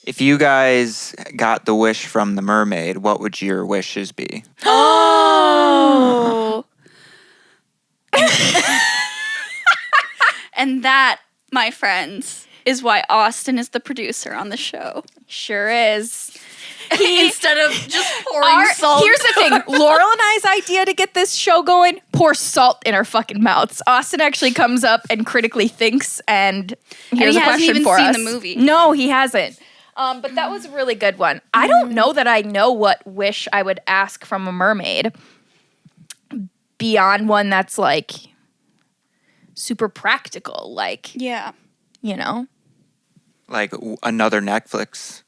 If you guys got the wish from the mermaid, what would your wishes be? Oh. And that, my friends, is why Austin is the producer on the show. Sure is. Instead of just pouring salt. Here's the thing. Laurel and I's idea to get this show going, pour salt in our fucking mouths. Austin actually comes up and critically thinks, and here's a question for us. He hasn't even seen the movie. No, he hasn't. But that was a really good one. I don't know that I know what wish I would ask from a mermaid beyond one that's like super practical. Like, Yeah. you know? Like another Netflix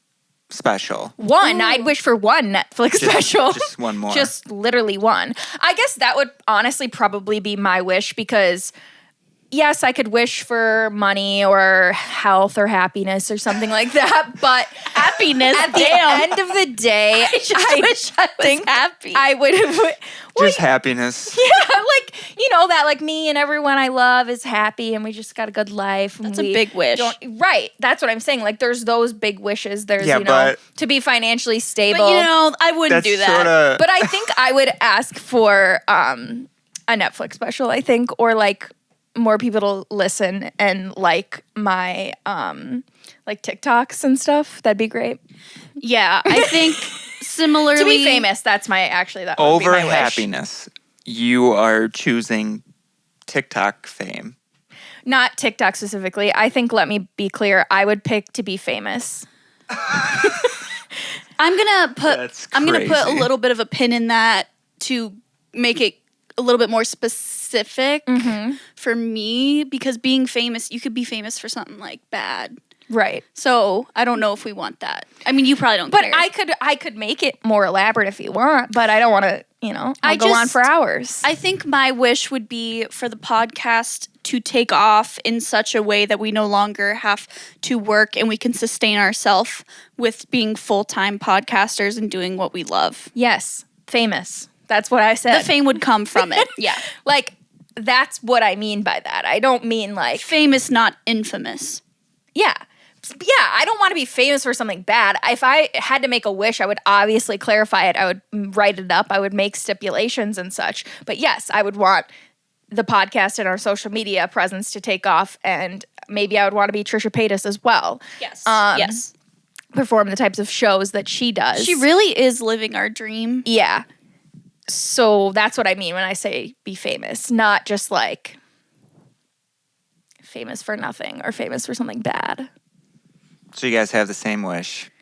special. One, I'd wish for one Netflix special. Just one more. Just literally one. I guess that would honestly probably be my wish because, yes, I could wish for money or health or happiness or something like that, but Happiness, at the end of the day, I just wish I was happy. I would have... just happiness. Yeah, like, you know, that like me and everyone I love is happy and we just got a good life. And That's a big wish. Right. That's what I'm saying. Like, there's those big wishes. There's, Yeah, you know, but- to be financially stable. But, you know, I wouldn't do that. Sorta, But I think I would ask for a Netflix special, I think, or like more people to listen and like my like TikToks and stuff. That'd be great. Yeah, I think similarly. To be famous, that's my that would be over my wish. happiness, you are choosing TikTok fame. Not TikTok specifically. I think, let me be clear, I would pick to be famous. I'm gonna put That's I'm gonna put a crazy. little bit of a pin in that to make it a little bit more specific for me, because being famous, you could be famous for something like bad. Right. So I don't know if we want that. I mean, you probably don't But care. I could make it more elaborate if you want, but I don't want to, you know, I'll go on for hours. I think my wish would be for the podcast to take off in such a way that we no longer have to work and we can sustain ourselves with being full-time podcasters and doing what we love. Yes, famous. That's what I said. The fame would come from it. Yeah. Like, that's what I mean by that. I don't mean like, Famous, not infamous. yeah. Yeah, I don't want to be famous for something bad. If I had to make a wish, I would obviously clarify it. I would write it up. I would make stipulations and such. But yes, I would want the podcast and our social media presence to take off. And maybe I would want to be Trisha Paytas as well. Yes. Yes. Perform the types of shows that she does. She really is living our dream. Yeah. So that's what I mean when I say be famous. Not just like famous for nothing or famous for something bad. So you guys have the same wish.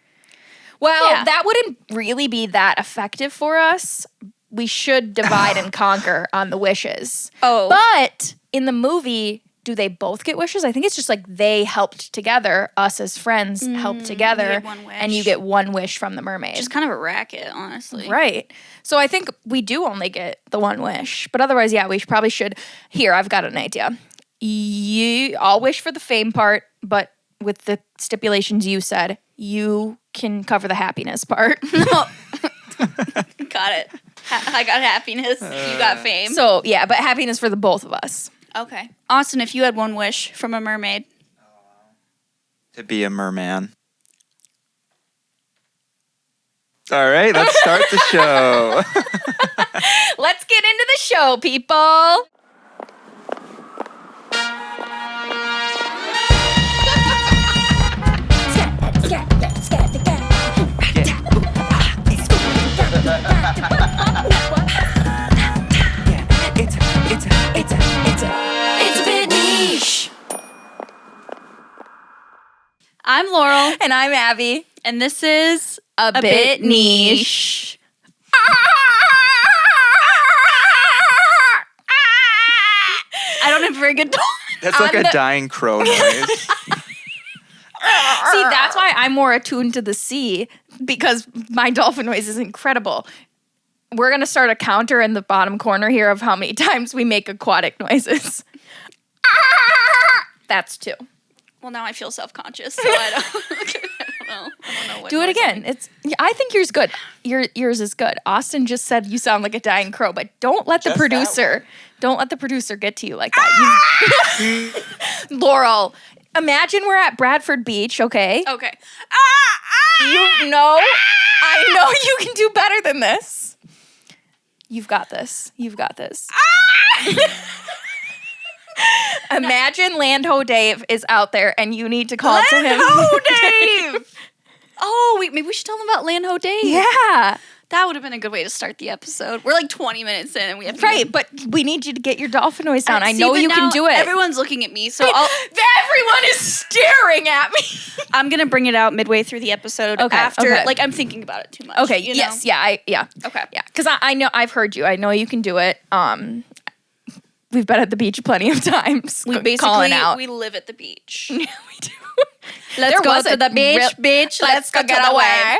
Well, Yeah. that wouldn't really be that effective for us. We should divide and conquer on the wishes. Oh. But in the movie, do they both get wishes? I think it's just like they helped together, us as friends helped together, you get one wish. and you get one wish from the mermaid. Just kind of a racket, honestly. Right. So I think we do only get the one wish. But otherwise, yeah, we probably should. Here, I've got an idea. I'll wish for the fame part, but with the stipulations you said, you can cover the happiness part. Got it. I got happiness. You got fame. So, yeah, but happiness for the both of us. Okay. Austin, if you had one wish from a mermaid. To be a merman. All right, let's start the show. Let's get into the show, people. It's a bit niche. I'm Laurel. And I'm Abby. And this is A bit niche. I don't have very good tone. That's like a dying crow noise. See, that's why I'm more attuned to the sea, because my dolphin noise is incredible. We're going to start a counter in the bottom corner here of how many times we make aquatic noises. That's 2. Well, now I feel self-conscious, so I don't know. I don't know what Do it noise again. I think yours good. Yours is good. Austin just said you sound like a dying crow, but don't let the Just that producer get to you like that. Laurel, Imagine we're at Bradford Beach, okay? Okay. You know, I know you can do better than this. You've got this. You've got this. Imagine Landho Dave is out there and you need to call to him. Landho Dave! Oh, wait, maybe we should tell them about Landho Dave. Yeah. That would have been a good way to start the episode. We're like 20 minutes in and we have to Right, but we need you to get your dolphin noise down. I know you can do it. Everyone's looking at me, so Everyone is staring at me. I'm going to bring it out midway through the episode after. Okay. Like, I'm thinking about it too much. Okay, you know? yes, yeah, Okay. Yeah, because I know, I've heard you. I know you can do it. We've been at the beach plenty of times. We calling basically, out. we live at the beach. Yeah, we do. Let's go to the beach, bitch. Let's go get away.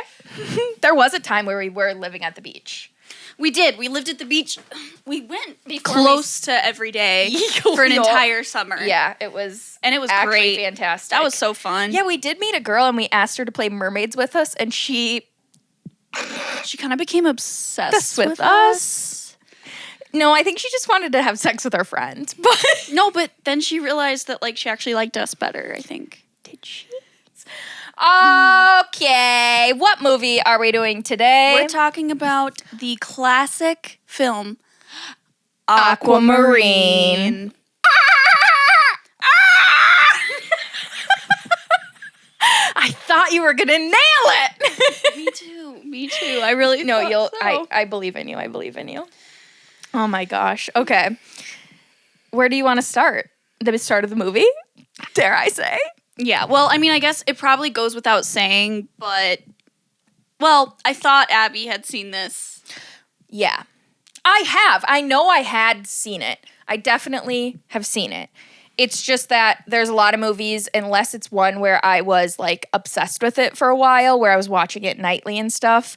There was a time where we were living at the beach. We did. We lived at the beach. We went Before close to every day for an entire summer. Yeah, it was. And it was actually great. Fantastic. That was so fun. Yeah, we did meet a girl and we asked her to play mermaids with us, and she kind of became obsessed with us. No, I think she just wanted to have sex with our friend. But no, but then she realized that like she actually liked us better, I think. did she? Okay, what movie are we doing today? We're talking about the classic film Aquamarine. I thought you were gonna nail it. Me too. Me too. I really No, thought you'll. so. I believe in you. I believe in you. Oh my gosh. Okay. Where do you want to start? The start of the movie? Dare I say? Yeah, well, I mean, I guess it probably goes without saying, but well, I thought Abby had seen this. Yeah. I have. I know I had seen it. I definitely have seen it. It's just that there's a lot of movies, unless it's one where I was like obsessed with it for a while, where I was watching it nightly and stuff.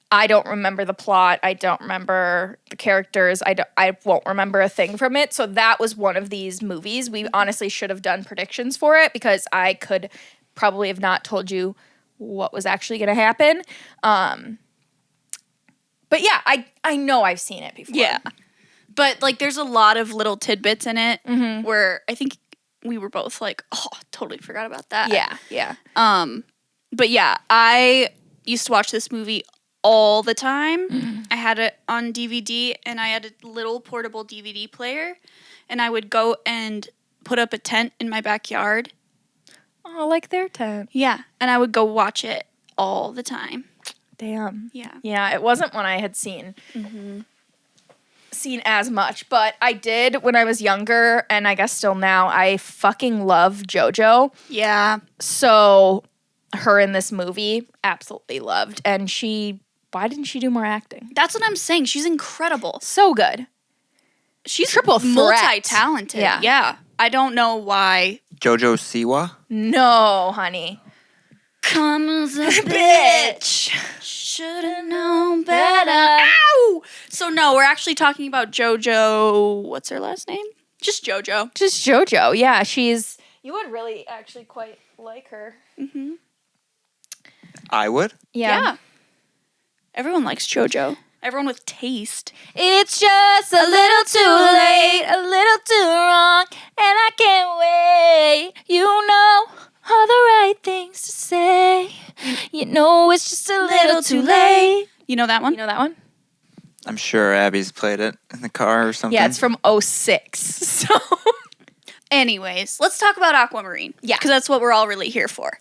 I don't remember the plot. I don't remember the characters. I won't remember a thing from it. So that was one of these movies. We honestly should have done predictions for it because I could probably have not told you what was actually going to happen. But yeah, I know I've seen it before. Yeah. But like there's a lot of little tidbits in it where I think we were both like, oh, totally forgot about that. Yeah. But yeah, I used to watch this movie all the time. I had it on DVD and I had a little portable DVD player and I would go and put up a tent in my backyard. Oh, like their tent. Yeah. And I would go watch it all the time. Damn. Yeah. Yeah, it wasn't one I had seen as much, but I did when I was younger, and I guess still now, I fucking love JoJo. Yeah. So her in this movie, absolutely loved. And why didn't she do more acting? That's what I'm saying. She's incredible. So good. She's triple threat. multi-talented. Yeah. Yeah. I don't know why. Jojo Siwa? No, honey. Come as a Bitch. Should've known better. Ow! So no, we're actually talking about JoJo. What's her last name? Just JoJo. Just JoJo. Yeah, you would really actually quite like her. Mm-hmm. I would. Yeah. Everyone likes JoJo. Everyone with taste. It's just a little too late, a little too wrong, and I can't wait. You know all the right things to say. You know it's just a little too late. You know that one? You know that one? I'm sure Abby's played it in the car or something. Yeah, it's from 06. So Anyways, let's talk about Aquamarine. Yeah. Because that's what we're all really here for.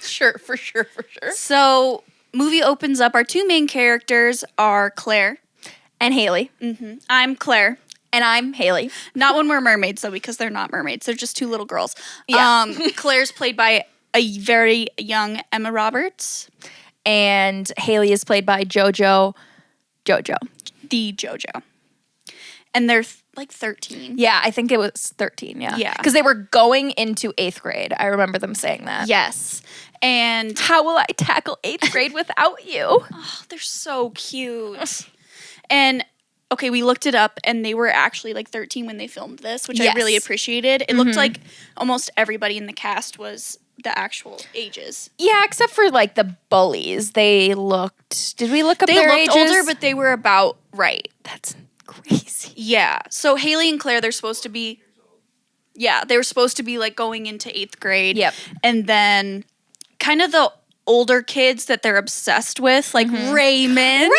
sure, for sure. So, movie opens up. Our two main characters are Claire. And Hailey. Mm-hmm. I'm Claire. And I'm Hailey. Not when we're mermaids, though, because they're not mermaids. They're just two little girls. Yeah. Claire's played by a very young Emma Roberts. And Hailey is played by Jojo. The JoJo. And they're like 13. Yeah, I think it was 13, yeah. Yeah. Because they were going into 8th grade. I remember them saying that. Yes. And How will I tackle 8th grade without you? oh, they're so cute. And okay, we looked it up and they were actually like 13 when they filmed this, which I really appreciated. It looked like almost everybody in the cast was the actual ages. Yeah, except for like the bullies. They looked. Did we look up They their looked ages? older, but they were about right. That's crazy. Yeah. So Hailey and Claire, they're supposed to be Yeah, they were supposed to be like going into 8th grade. Yep. And then kind of the older kids that they're obsessed with, like Raymond.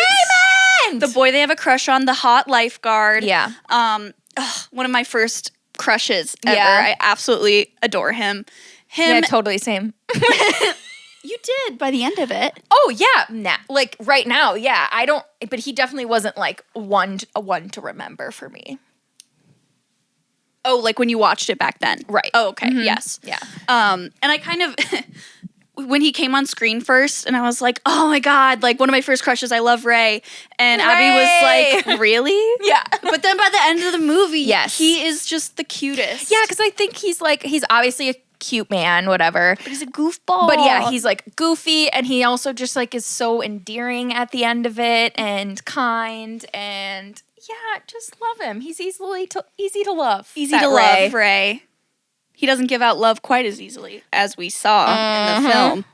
The boy they have a crush on, the hot lifeguard. Yeah. One of my first crushes ever. Yeah. I absolutely adore him. Yeah, totally same. You did by the end of it. Oh yeah, like right now, yeah. I don't, but he definitely wasn't like a one to remember for me. Oh, like when you watched it back then. Right. Oh, okay. Yes. Yeah. And I kind of when he came on screen first, and I was like, oh my God, like one of my first crushes, I love Ray. And Abby was like, really? Yeah. But then by the end of the movie, yes, he is just the cutest. Yeah, because I think he's obviously a cute man, whatever. But he's a goofball. But yeah, he's like goofy, and he also just like is so endearing at the end of it, and kind, and yeah, just love him. He's easy to love. Easy to love, Ray. He doesn't give out love quite as easily as we saw in the film.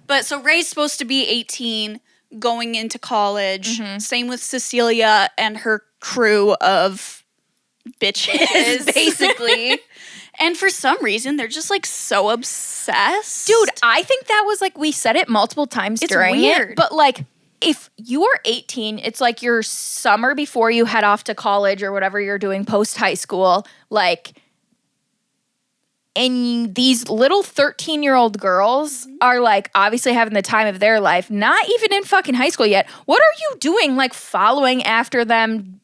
But so Ray's supposed to be 18, going into college. Same with Cecilia and her crew of bitches, basically. And for some reason, they're just like so obsessed. Dude, I think that was like, we said it multiple times during weird. it. But like, if you are 18, it's like your summer before you head off to college or whatever you're doing post high school. Like, and these little 13-year-old girls are like obviously having the time of their life, not even in fucking high school yet. What are you doing? Like following after them,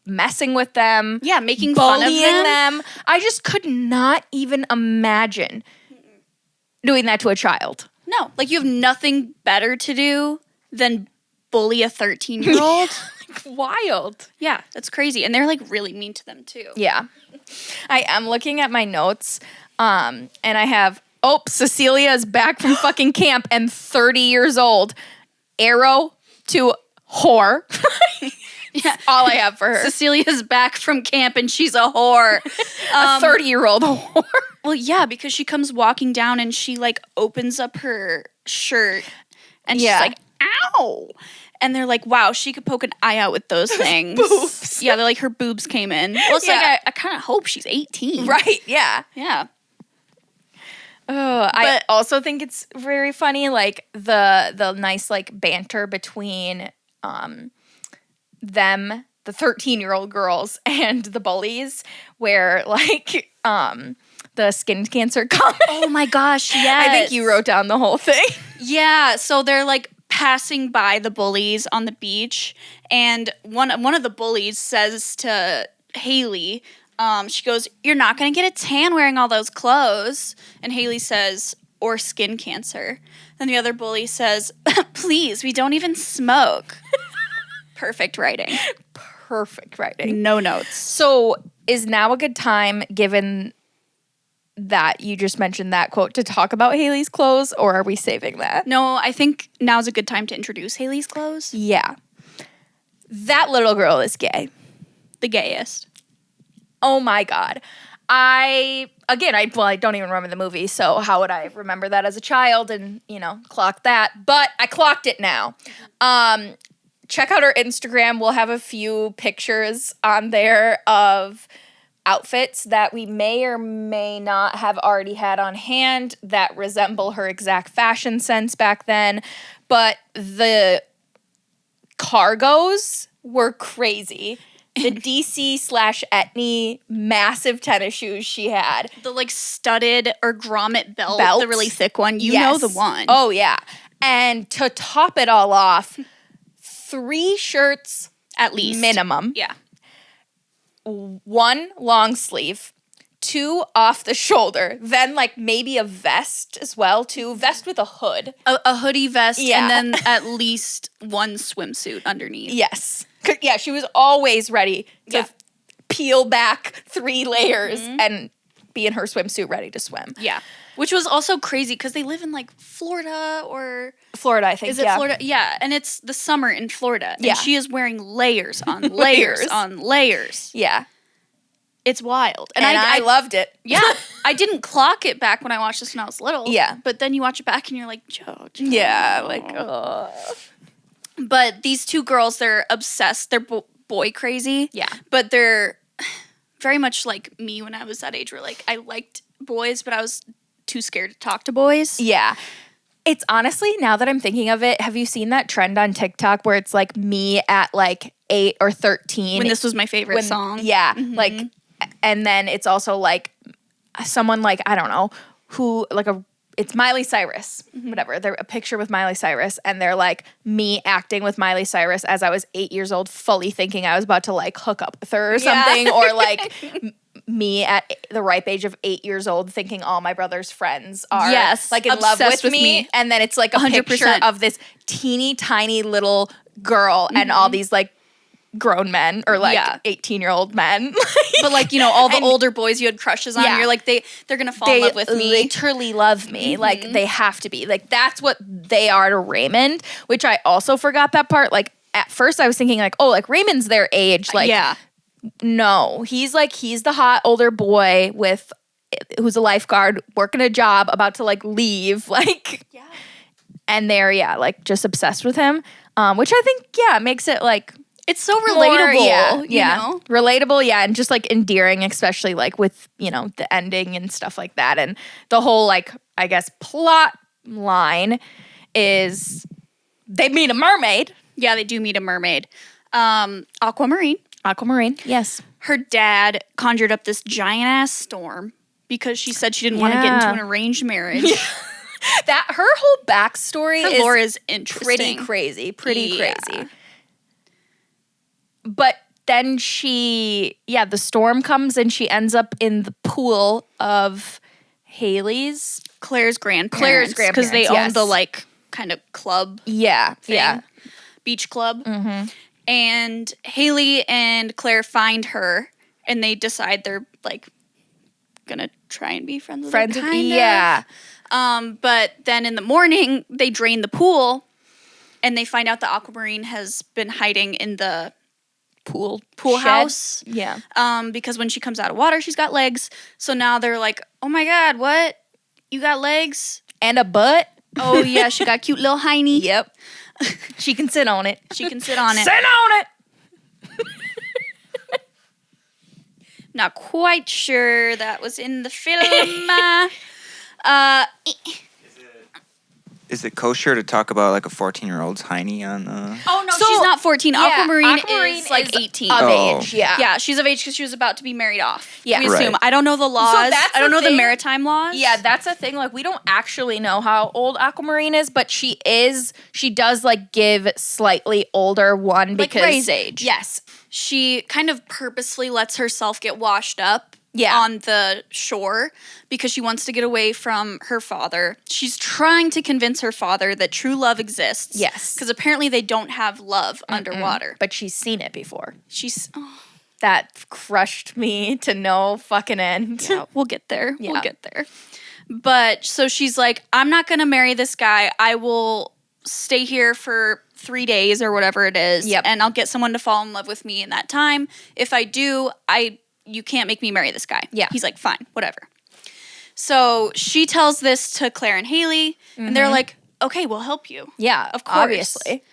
messing with them, making fun of them. I just could not even imagine doing that to a child. No, like you have nothing better to do than bully a 13-year-old. Wild. Yeah, that's crazy. And they're like really mean to them too. Yeah. I am looking at my notes, and I have, Cecilia is back from fucking camp and 30 years old. Arrow to whore. Yeah. All I have for her. Cecilia's back from camp and she's a whore. A 30-year-old whore. Well, yeah, because she comes walking down and she like opens up her shirt and she's like, ow. And they're like, wow, she could poke an eye out with those things. Boobs. Yeah, they're like, her boobs came in. Well, it's like, I kind of hope she's 18. Right, yeah. Yeah. Oh, I also think it's very funny, like the nice like banter between them, the 13-year-old girls, and the bullies, where like the skin cancer comment. Oh my gosh, yes. I think you wrote down the whole thing. Yeah, so they're like passing by the bullies on the beach, and one of the bullies says to Hailey, she goes, "You're not gonna get a tan wearing all those clothes." And Hailey says, "Or skin cancer." Then the other bully says, "Please, we don't even smoke." Perfect writing. Perfect writing. No notes. So is now a good time, given that you just mentioned that quote, to talk about Hailey's clothes, or are we saving that? No, I think now's a good time to introduce Hailey's clothes. Yeah. That little girl is gay. The gayest. Oh my God. I don't even remember the movie, so how would I remember that as a child and, clock that? But I clocked it now. Check out our Instagram. We'll have a few pictures on there of outfits that we may or may not have already had on hand that resemble her exact fashion sense back then. But the cargos were crazy. The DC/Etnie massive tennis shoes she had. The like studded or grommet belt, Belts. the really thick one. You know the one. Oh, yeah. And to top it all off, 3 shirts at least. minimum. Yeah. 1 long sleeve, 2 off the shoulder, then like maybe a vest as well too. Vest with a hood. A hoodie vest, Yeah. and then at least 1 swimsuit underneath. Yes. Yeah, she was always ready to peel back 3 layers and be in her swimsuit ready to swim. Yeah. Which was also crazy because they live in like Florida or... Florida, I think. Is it Florida? Yeah. And it's the summer in Florida. And Yeah. she is wearing layers on layers on layers. Yeah. It's wild. And I loved it. Yeah. I didn't clock it back when I watched this when I was little. Yeah. But then you watch it back and you're like, Joe. Yeah, like, But these 2 girls, they're obsessed. They're boy crazy. Yeah. But they're very much like me when I was that age, where like I liked boys, but I was too scared to talk to boys. Yeah. It's honestly, now that I'm thinking of it, have you seen that trend on TikTok where it's like me at like 8 or 13? When this was my favorite song. Yeah. Like, and then it's also like someone like, I don't know, who like it's Miley Cyrus, whatever. They're a picture with Miley Cyrus, and they're like me acting with Miley Cyrus as I was 8 years old, fully thinking I was about to like hook up with her or something, or like me at the ripe age of 8 years old thinking all my brother's friends are like in love with me. And then it's like a 100%. Picture of this teeny tiny little girl and all these like grown men or like 18-year-old men. But like, you know, all the older boys you had crushes on, you're like, they're gonna fall in love with me. They literally love me. Like they have to be. Like that's what they are to Raymond, which I also forgot that part. Like at first I was thinking like, oh, like Raymond's their age. Like no, he's the hot older boy who's a lifeguard, working a job, about to like leave, like and they're like just obsessed with him, which I think makes it like it's so relatable, you know? Relatable, and just like endearing, especially like with, you know, the ending and stuff like that, and the whole like I guess plot line is they meet a mermaid. Yeah, they do meet a mermaid. Aquamarine, yes. Her dad conjured up this giant ass storm because she said she didn't want to get into an arranged marriage. That her whole backstory her lore is interesting. Pretty crazy. But then the storm comes and she ends up in the pool of Claire's grandparents. Because they owned the like kind of club thing. Beach club. And Hailey and Claire find her and they decide they're like gonna try and be friends with her. But then in the morning they drain the pool and they find out that Aquamarine has been hiding in the pool house. Because when she comes out of water, she's got legs. So now they're like, oh my God, what? You got legs? And a butt? Oh yeah, she got cute little hiney. Yep. She can sit on it. Sit on it. Not quite sure that was in the film. Is it kosher to talk about like a 14-year-old's hiney on the... Oh, no, she's not 14. Aquamarine is like 18. Of age, Yeah, she's of age because she was about to be married off. Yeah. We assume. I don't know the laws. I don't know the maritime laws. Yeah, that's the thing. Like, we don't actually know how old Aquamarine is, but she does, like, give slightly older one because... Like Ray's age. Yes. She kind of purposely lets herself get washed up on the shore because she wants to get away from her father. She's trying to convince her father that true love exists. Yes. Because apparently they don't have love underwater. But she's seen it before. That crushed me to no fucking end. Yeah, we'll get there. Yeah. We'll get there. But so she's like, I'm not going to marry this guy. I will stay here for 3 days or whatever it is. Yep. And I'll get someone to fall in love with me in that time. If I do, you can't make me marry this guy. Yeah. He's like, fine, whatever. So she tells this to Claire and Hailey, and they're like, okay, we'll help you. Yeah, of course. Obviously.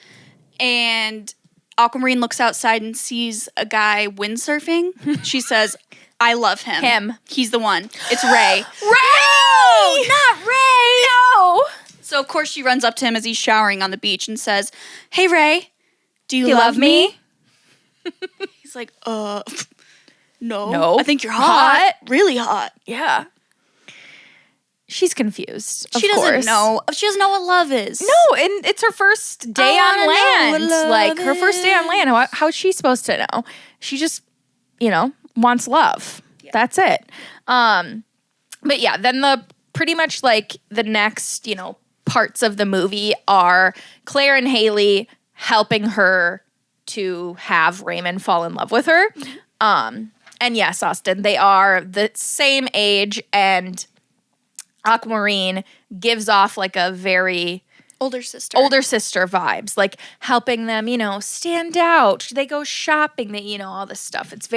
And Aquamarine looks outside and sees a guy windsurfing. She says, I love him. He's the one. It's Ray. Ray! No, not Ray! No! So, of course, she runs up to him as he's showering on the beach and says, hey, Ray, do you love me? He's like, No. I think you're hot. Really hot. Yeah. She's confused. She doesn't know. She doesn't know what love is. No, and it's her first day on land. Like her first day on land. How's she supposed to know? She just, wants love. Yeah. That's it. But yeah, then pretty much like the next, parts of the movie are Claire and Hailey helping her to have Raymond fall in love with her. And yes, Austin, they are the same age, and Aquamarine gives off like a very older sister vibes, like helping them, stand out. They go shopping, all this stuff. Which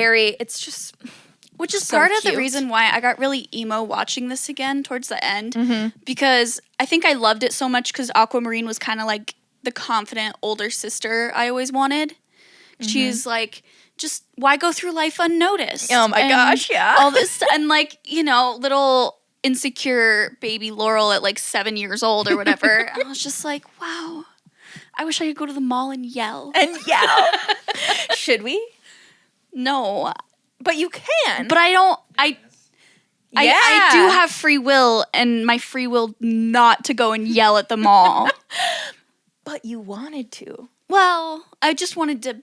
is so part of cute. The reason why I got really emo watching this again towards the end, because I think I loved it so much because Aquamarine was kind of like the confident older sister I always wanted. She's like just why go through life unnoticed? Oh my And gosh, yeah. all this and like, you know, little insecure baby Laurel at like 7 years old or whatever. I was just like, wow, I wish I could go to the mall and yell. And yell. Should we? No, But you can. but I don't. I do have free will, and my free will not to go and yell at the mall. But you wanted to. Well, I just wanted to,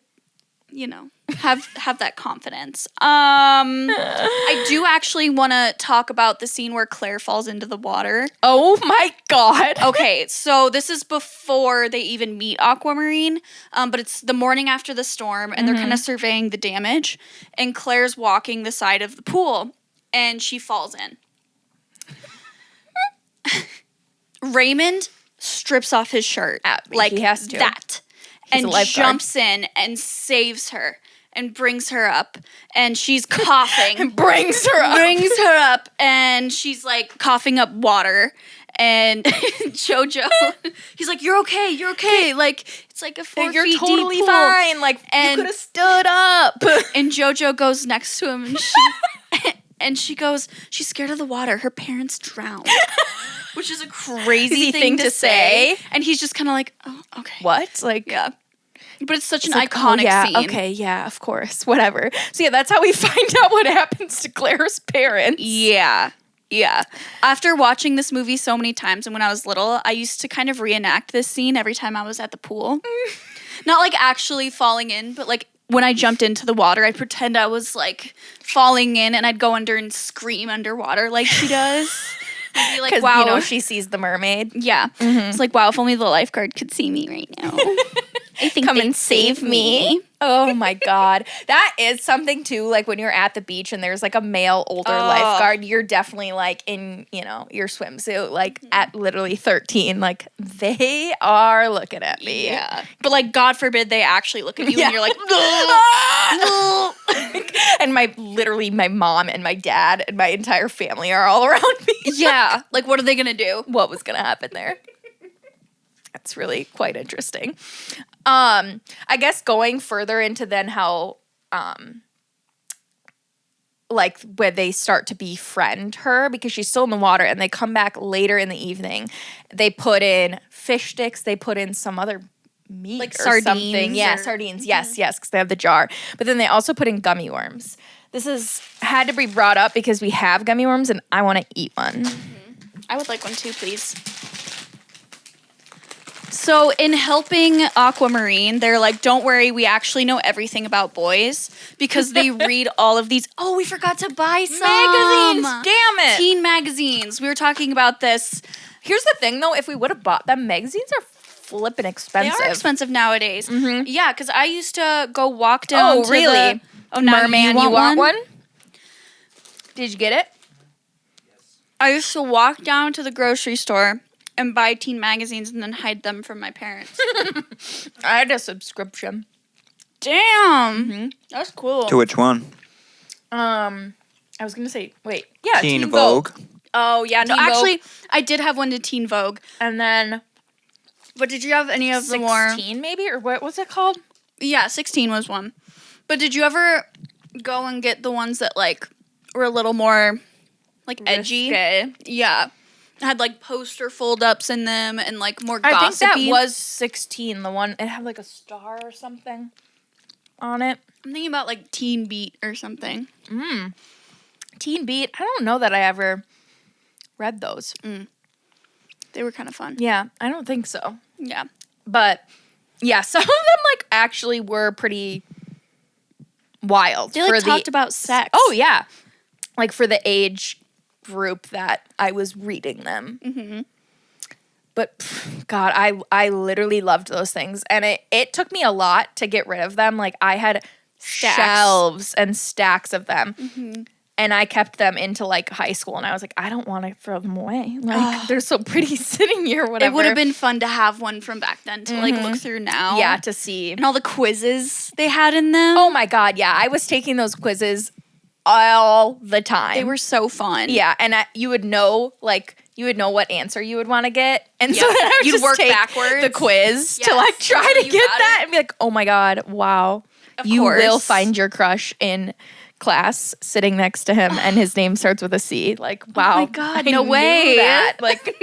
you know, have that confidence. I do actually want to talk about the scene where Claire falls into the water. Oh my God. Okay, so this is before they even meet Aquamarine, but it's the morning after the storm, and they're kind of surveying the damage, and Claire's walking the side of the pool, and she falls in. Raymond strips off his shirt, like he has to. that, He's a and lifeguard. jumps in and saves her and brings her up, and she's coughing. Brings her up. And she's like coughing up water, and Jojo, he's like, "You're okay." Like it's like a 4 You're feet totally deep pool. fine. Like, And- you could have stood up. And Jojo goes next to him, and she goes, she's scared of the water. Her parents drowned. Which is a crazy thing to say. And he's just kind of like, oh, okay. What? Like, Yeah. But it's such an like, iconic yeah, scene. okay, yeah, of course, whatever. So yeah, that's how we find out what happens to Claire's parents. Yeah. Yeah. After watching this movie so many times and when I was little, I used to kind of reenact this scene every time I was at the pool. Not like actually falling in, but like when I jumped into the water, I'd pretend I was like falling in and I'd go under and scream underwater like she does. I'd be like, Because, wow. you know, she sees the mermaid. Yeah. It's like, wow, if only the lifeguard could see me right now. I think Come they'd and save me. Oh my God. That is something too, like when you're at the beach and there's like a male older lifeguard, you're definitely like in, you know, your swimsuit, like at literally 13, like they are looking at me. Yeah. But like, God forbid they actually look at you and you're like, And my mom and my dad and my entire family are all around me. yeah. Like, what are they going to do? What was going to happen there? That's really quite interesting. I guess going further into then how, like when they start to befriend her because she's still in the water and they come back later in the evening, they put in fish sticks, they put in some other meat Like or sardines something. Yeah, or- sardines. Yes, because they have the jar. But then they also put in gummy worms. This had to be brought up because we have gummy worms and I want to eat one. I would like one too, please. So in helping Aquamarine, they're like, don't worry, we actually know everything about boys because they read all of these. Oh, we forgot to buy some Magazines, damn it. teen magazines. We were talking about this. Here's the thing though, if we would have bought them, magazines are flippin' expensive. They are expensive nowadays. Yeah, because I used to go walk down to really? the... Oh, now Merman, you want one? Did you get it? I used to walk down to the grocery store and buy teen magazines and then hide them from my parents. I had a subscription. Damn. That's cool. To which one? I was gonna say, wait, yeah, Teen Vogue. Oh, yeah. No, Teen Vogue. actually, I did have one to Teen Vogue. and then But did you have any of the more... 16 maybe, or what was it called? Yeah, 16 was one. But did you ever go and get the ones that, like, were a little more, like, edgy? Risque. Yeah. Had, like, poster fold-ups in them and, like, more gossipy. I think that was 16. The one it had like a star or something on it. I'm thinking about, like, Teen Beat or something. Teen Beat. I don't know that I ever read those. They were kind of fun. Yeah, I don't think so. Yeah. But yeah, some of them like actually were pretty wild. They, like, for talked about sex. Oh yeah, like for the age group that I was reading them. But God, I literally loved those things, and it took me a lot to get rid of them. Like I had shelves and stacks of them. And I kept them into like high school, and I was like, I don't want to throw them away. Like they're so pretty sitting here, or whatever. It would have been fun to have one from back then to, like, look through now. Yeah, to see. And all the quizzes they had in them. Oh my God, yeah. I was taking those quizzes all the time. They were so fun. Yeah, and you would know, like, you would know what answer you would want to get. And so Yeah. then I would You'd just work take backwards. the quiz to, Yes. like, try to You get got that it. and be like, oh my God, wow. you course. will find your crush in class sitting next to him, and his name starts with a C. Like, wow. Oh my God, I no knew way. that. Like,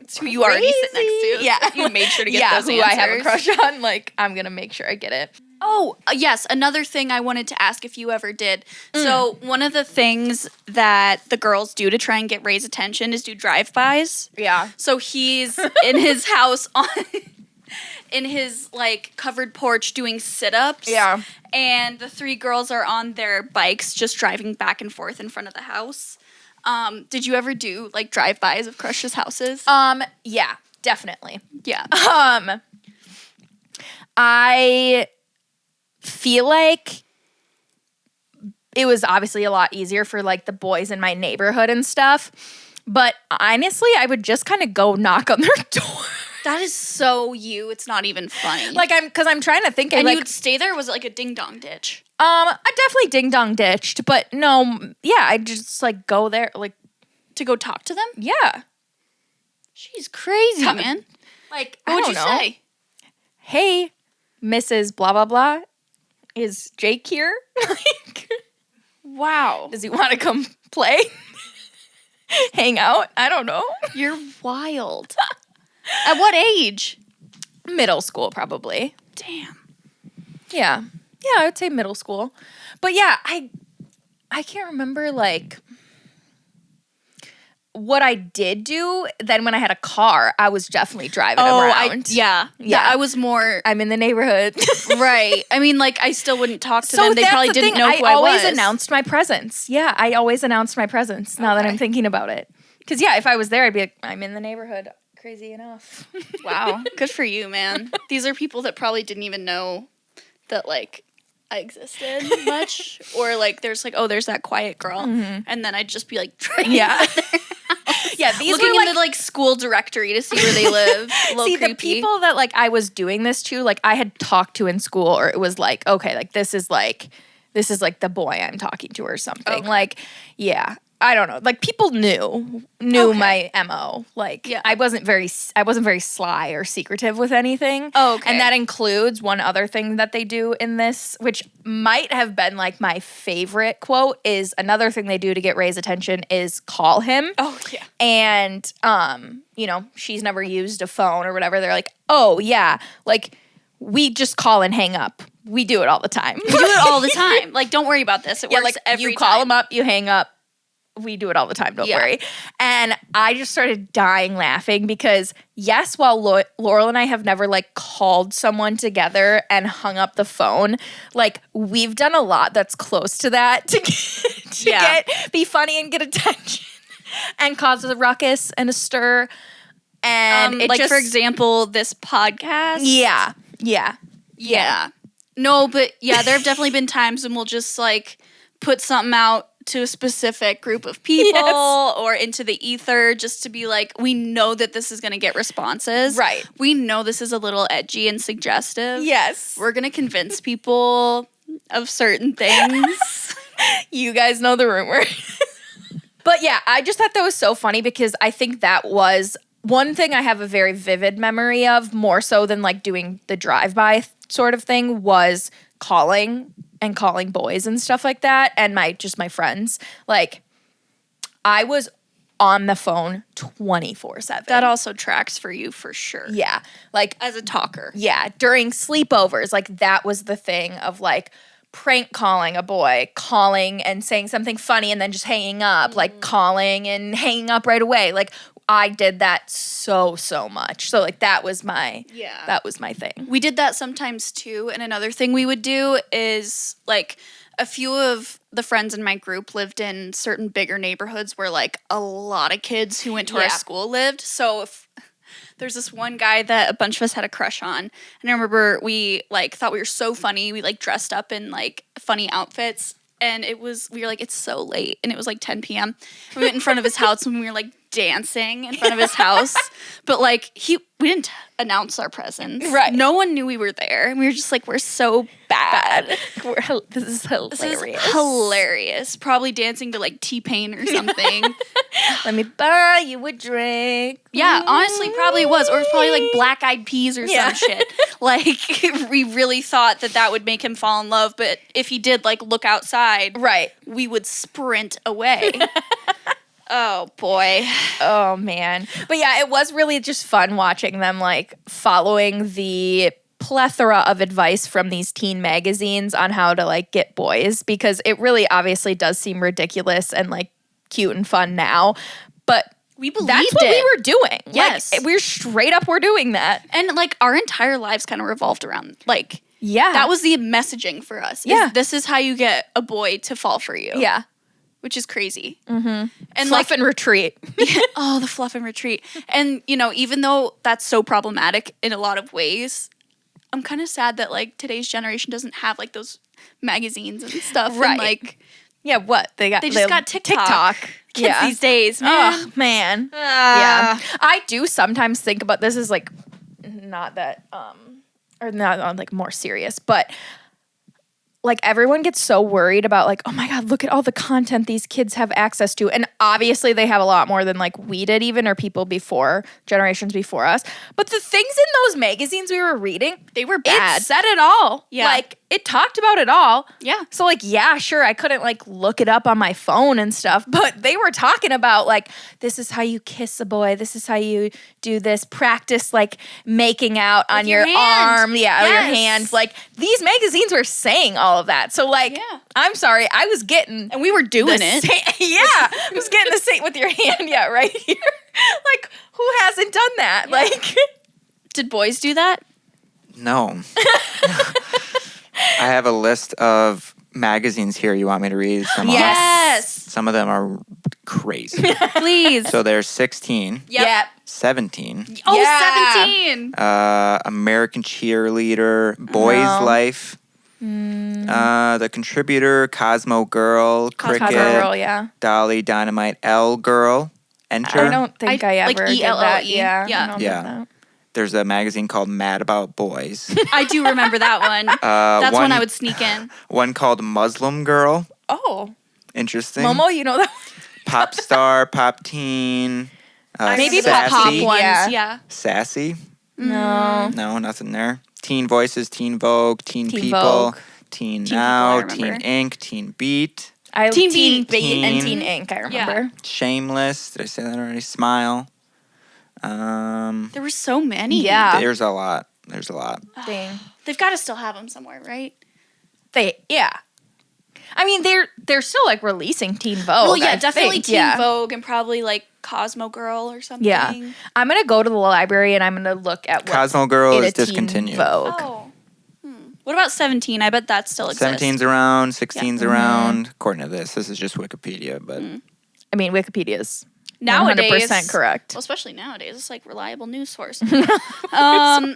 It's who you already sit next to. Yeah. You made sure to get yeah, those who answers. I have a crush on. Like, I'm going to make sure I get it. Oh, yes. Another thing I wanted to ask if you ever did. So, one of the things that the girls do to try and get Ray's attention is do drive-bys. Yeah. So, he's in his house in his, like, covered porch doing sit-ups. Yeah. And the 3 girls are on their bikes just driving back and forth in front of the house. Did you ever do, like, drive-bys of crushes' houses? Yeah, definitely. Yeah. I feel like it was obviously a lot easier for like the boys in my neighborhood and stuff. But honestly, I would just kind of go knock on their door. That is so you. It's not even funny. Like I'm trying to think. and like, you would stay there? Or was it like a ding-dong ditch? I definitely ding dong ditched, but no, yeah, I just like go there, like To go talk to them? yeah. She's crazy, Tell- man. Like, I what would you don't know. say? Hey, Mrs. Blah blah blah, is Jake here? Like, Wow. does he want to come play? Hang out? I don't know. You're wild. At what age? Middle school, probably. Damn. Yeah. Yeah, I would say middle school. But yeah, I can't remember like what I did do. Then when I had a car, I was definitely driving around. Yeah. Yeah. I was more, I'm in the neighborhood. right. I mean, like, I still wouldn't talk to So them. They that's probably the didn't thing. know who I was. always announced my presence. Yeah, I always announced my presence now that Okay. I'm thinking about it. Because yeah, if I was there, I'd be like, I'm in the neighborhood. Crazy enough. Wow. Good for you, man. These are people that probably didn't even know that, like, I existed much. Or, like, there's, like, oh, there's that quiet girl. And then I'd just be, like, Yeah. Yeah, these looking were in the, like, school directory to see where they live. A little See, creepy. the people that like I was doing this to, like I had talked to in school, or it was like, okay, like this is like the boy I'm talking to or something. Okay. Like, yeah. I don't know. Like people knew Okay. my MO. Like Yeah. I wasn't very sly or secretive with anything. Oh, okay. And that includes one other thing that they do in this, which might have been like my favorite quote, is another thing they do to get Ray's attention is call him. Oh, yeah. And you know, she's never used a phone or whatever. They're like, "Oh, yeah, like we just call and hang up. We do it all the time." We do it all the time. Like, don't worry about this. It Yeah, works like every you call time. them up, you hang up. We do it all the time, don't Yeah. worry. And I just started dying laughing because yes, while Laurel and I have never like called someone together and hung up the phone, like we've done a lot that's close to that to be funny and get attention and cause a ruckus and a stir. And it like, just, for example, this podcast. yeah. Yeah. No, but yeah, there have definitely been times when we'll just like put something out to a specific group of people Yes. or into the ether just to be like, we know that this is going to get responses. Right. We know this is a little edgy and suggestive. Yes. We're going to convince people of certain things. You guys know the rumor. But yeah, I just thought that was so funny because I think that was one thing I have a very vivid memory of, more so than like doing the drive-by sort of thing, was calling boys and stuff like that, and my friends. Like, I was on the phone 24/7. That also tracks for you for sure. Yeah. Like, As a talker. yeah, during sleepovers, like that was the thing of like prank calling a boy, calling and saying something funny and then just hanging up, like calling and hanging up right away. Like I did that so much. So like that was my thing. We did that sometimes too. And another thing we would do is like a few of the friends in my group lived in certain bigger neighborhoods where like a lot of kids who went to our Yeah. school lived. So if there's this one guy that a bunch of us had a crush on. And I remember we like thought we were so funny. We like dressed up in like funny outfits. And we were like, it's so late. And it was like 10 p.m. We went in front of his house and we were like dancing in front of his house, but like we didn't announce our presence. Right. No one knew we were there. And we were just like, we're so bad. This is hilarious. This is hilarious. Probably dancing to like T-Pain or something. Let me buy you a drink. Yeah, honestly, probably was. Or it was probably like Black Eyed Peas or some shit. Like, we really thought that would make him fall in love. But if he did, like, look outside, Right. we would sprint away. Oh, boy. Oh, man. But yeah, it was really just fun watching them, like, following the plethora of advice from these teen magazines on how to, like, get boys. Because it really obviously does seem ridiculous and, like, cute and fun now. But We believed that's what it. we were doing. Yes. Like, we're doing that. And, like, our entire lives kind of revolved around, like, Yeah. that was the messaging for us. Yeah. This is how you get a boy to fall for you. Yeah. Which is crazy. Mm-hmm. And Fluff and retreat. oh, the fluff and retreat. And, you know, even though that's so problematic in a lot of ways, I'm kind of sad that, like, today's generation doesn't have, like, those magazines and stuff. Right. And, like, Yeah, what? They just got TikTok. Kids these days, man. Oh, man. Yeah. I do sometimes think about this is like not that or not on like more serious, but like everyone gets so worried about like, oh my God, look at all the content these kids have access to. And obviously they have a lot more than like we did even or people before, generations before us. But the things in those magazines we were reading, They were bad. it said it all. Yeah. Like it talked about it all. Yeah. So like, yeah, sure, I couldn't like look it up on my phone and stuff, but they were talking about like, this is how you kiss a boy. This is how you do this. Practice like making out on your your hand. arm. Yeah, or your Yes. hand. Like these magazines were saying all of that. So like, Yeah. I'm sorry, I was getting And we were doing it. yeah, I was getting the same with your hand. Yeah, right here. Like, who hasn't done that? Yeah. Like, Did boys do that? No. I have a list of magazines here. You want me to read some off? Yes. Some of them are crazy. Please. So there's 16, yeah. 17, Oh, Yeah. 17. American Cheerleader, Boys No. Life, The Contributor, Cosmo Girl, Cricket, Cosmo Girl, yeah. Dolly, Dynamite, L Girl, Enter. I don't think I like ever did that. ELLE. Yeah. Yeah. I don't Yeah. know that. There's a magazine called Mad About Boys. I do remember that one. That's one when I would sneak in. One called Muslim Girl. Oh. Interesting. Momo, you know that? Pop Star, Pop Teen. Maybe Sassy. Pop ones. Yeah. Yeah. Sassy. No. No, nothing there. Teen Voices, Teen Vogue, Teen Teen People, Vogue. Teen Teen Now, People, I Teen remember. Ink, Teen Beat, Teen Beat. Beat and Teen. Teen Ink, I remember. Shameless. Did I say that already? Smile. There were so many. Yeah. There's a lot. There's a lot. Dang. They've got to still have them somewhere, right? Yeah. I mean, they're still like releasing Teen Vogue. Well, yeah, I definitely think. Teen Yeah. Vogue and probably like Cosmo Girl or something. Yeah. I'm gonna go to the library and I'm gonna look at what's Cosmo Girl in is a Teen discontinued. Vogue. Oh. What about 17? I bet that still exists. 17's around, 16's Mm-hmm. around. According to this is just Wikipedia, but I mean, Wikipedia's Nowadays, 100% correct. Well, especially nowadays, it's like reliable news source. I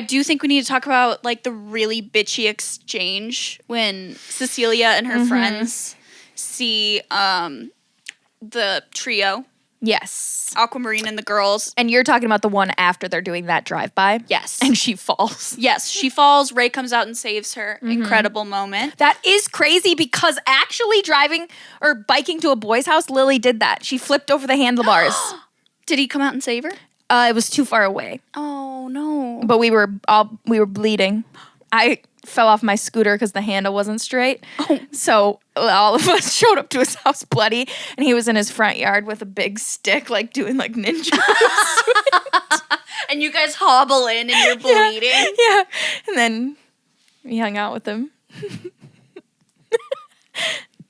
do think we need to talk about like the really bitchy exchange when Cecilia and her friends see the trio, Yes. Aquamarine and the girls. And you're talking about the one after they're doing that drive-by? Yes. And she falls. Yes, she falls. Ray comes out and saves her. Incredible moment. That is crazy because actually driving or biking to a boy's house, Lily did that. She flipped over the handlebars. Did he come out and save her? It was too far away, Oh no. but we were bleeding. I fell off my scooter because the handle wasn't straight. So all of us showed up to his house bloody, and he was in his front yard with a big stick, like doing like ninja. And you guys hobble in and you're bleeding. Yeah, and then we hung out with him.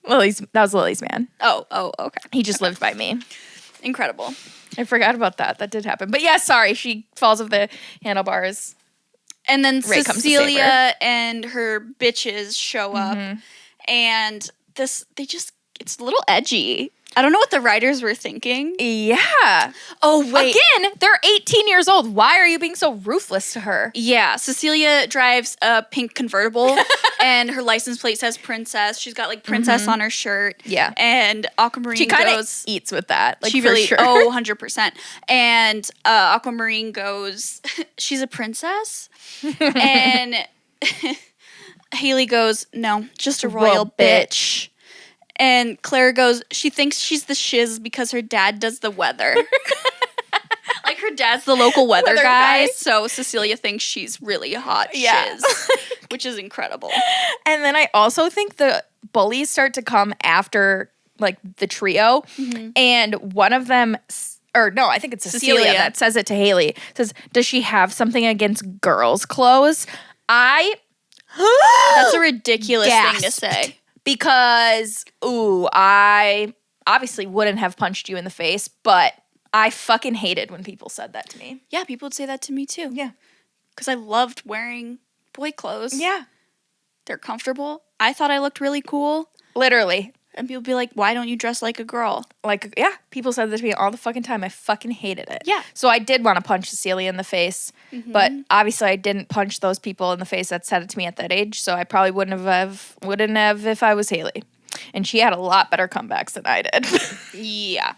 That was Lily's man. Oh, okay. He just lived by me. Incredible. I forgot about that. That did happen. But yeah, sorry. She falls off the handlebars. And then Ray comes to save Cecilia and her bitches show up, and it's a little edgy. I don't know what the writers were thinking. Yeah. Oh, wait. Again, they're 18 years old. Why are you being so ruthless to her? Yeah, Cecilia drives a pink convertible and her license plate says princess. She's got like princess on her shirt. Yeah. And Aquamarine She kind of goes... eats with that. Like, she for really... sure. Oh, 100%. And Aquamarine goes, she's a princess? And Hailey goes, no, just a royal bitch. And Claire goes, she thinks she's the shiz because her dad does the weather. Like her dad's the local weather guy. So Cecilia thinks she's really hot shiz, which is incredible. And then I also think the bullies start to come after like the trio. And one of them, or no, I think it's Cecilia that says it to Hailey. Says, does she have something against girls' clothes? That's a ridiculous thing to say. Because, I obviously wouldn't have punched you in the face, but I fucking hated when people said that to me. Yeah, people would say that to me too. Yeah. Because I loved wearing boy clothes. Yeah. They're comfortable. I thought I looked really cool. Literally. And people would be like, why don't you dress like a girl? Like, yeah, people said that to me all the fucking time. I fucking hated it. Yeah. So I did want to punch Cecilia in the face, but obviously I didn't punch those people in the face that said it to me at that age, so I probably wouldn't have if I was Hailey. And she had a lot better comebacks than I did. Yeah.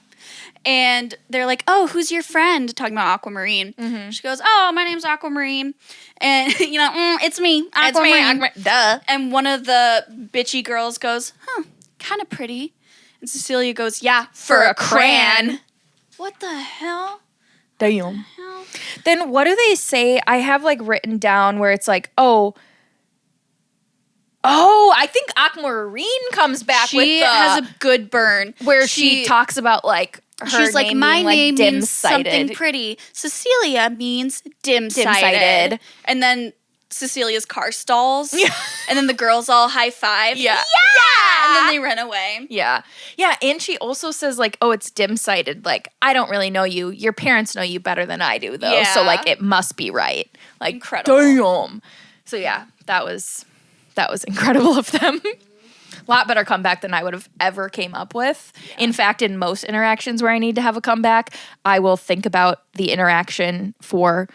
And they're like, oh, who's your friend? Talking about Aquamarine. She goes, oh, my name's Aquamarine. And, it's me, Aquamarine. It's me, duh. And one of the bitchy girls goes, kind of pretty. And Cecilia goes, yeah, for a crayon. What the hell? Damn. Then what do they say? I have like written down where it's like, oh, I think Aquamarine comes back She with the... has a good burn. where she talks about like her she's like, name my being, name like, means something pretty. Cecilia means dim-sighted. Dim-sighted. And then Cecilia's car stalls. Yeah. And then the girls all high-five. Yeah. And then they run away. Yeah. Yeah, and she also says like, oh, it's dim-sighted. Like, I don't really know you. Your parents know you better than I do, though. Yeah. So like, it must be right. Like, Incredible. Damn. So yeah, that was incredible of them. A lot better comeback than I would have ever came up with. Yeah. In fact, in most interactions where I need to have a comeback, I will think about the interaction for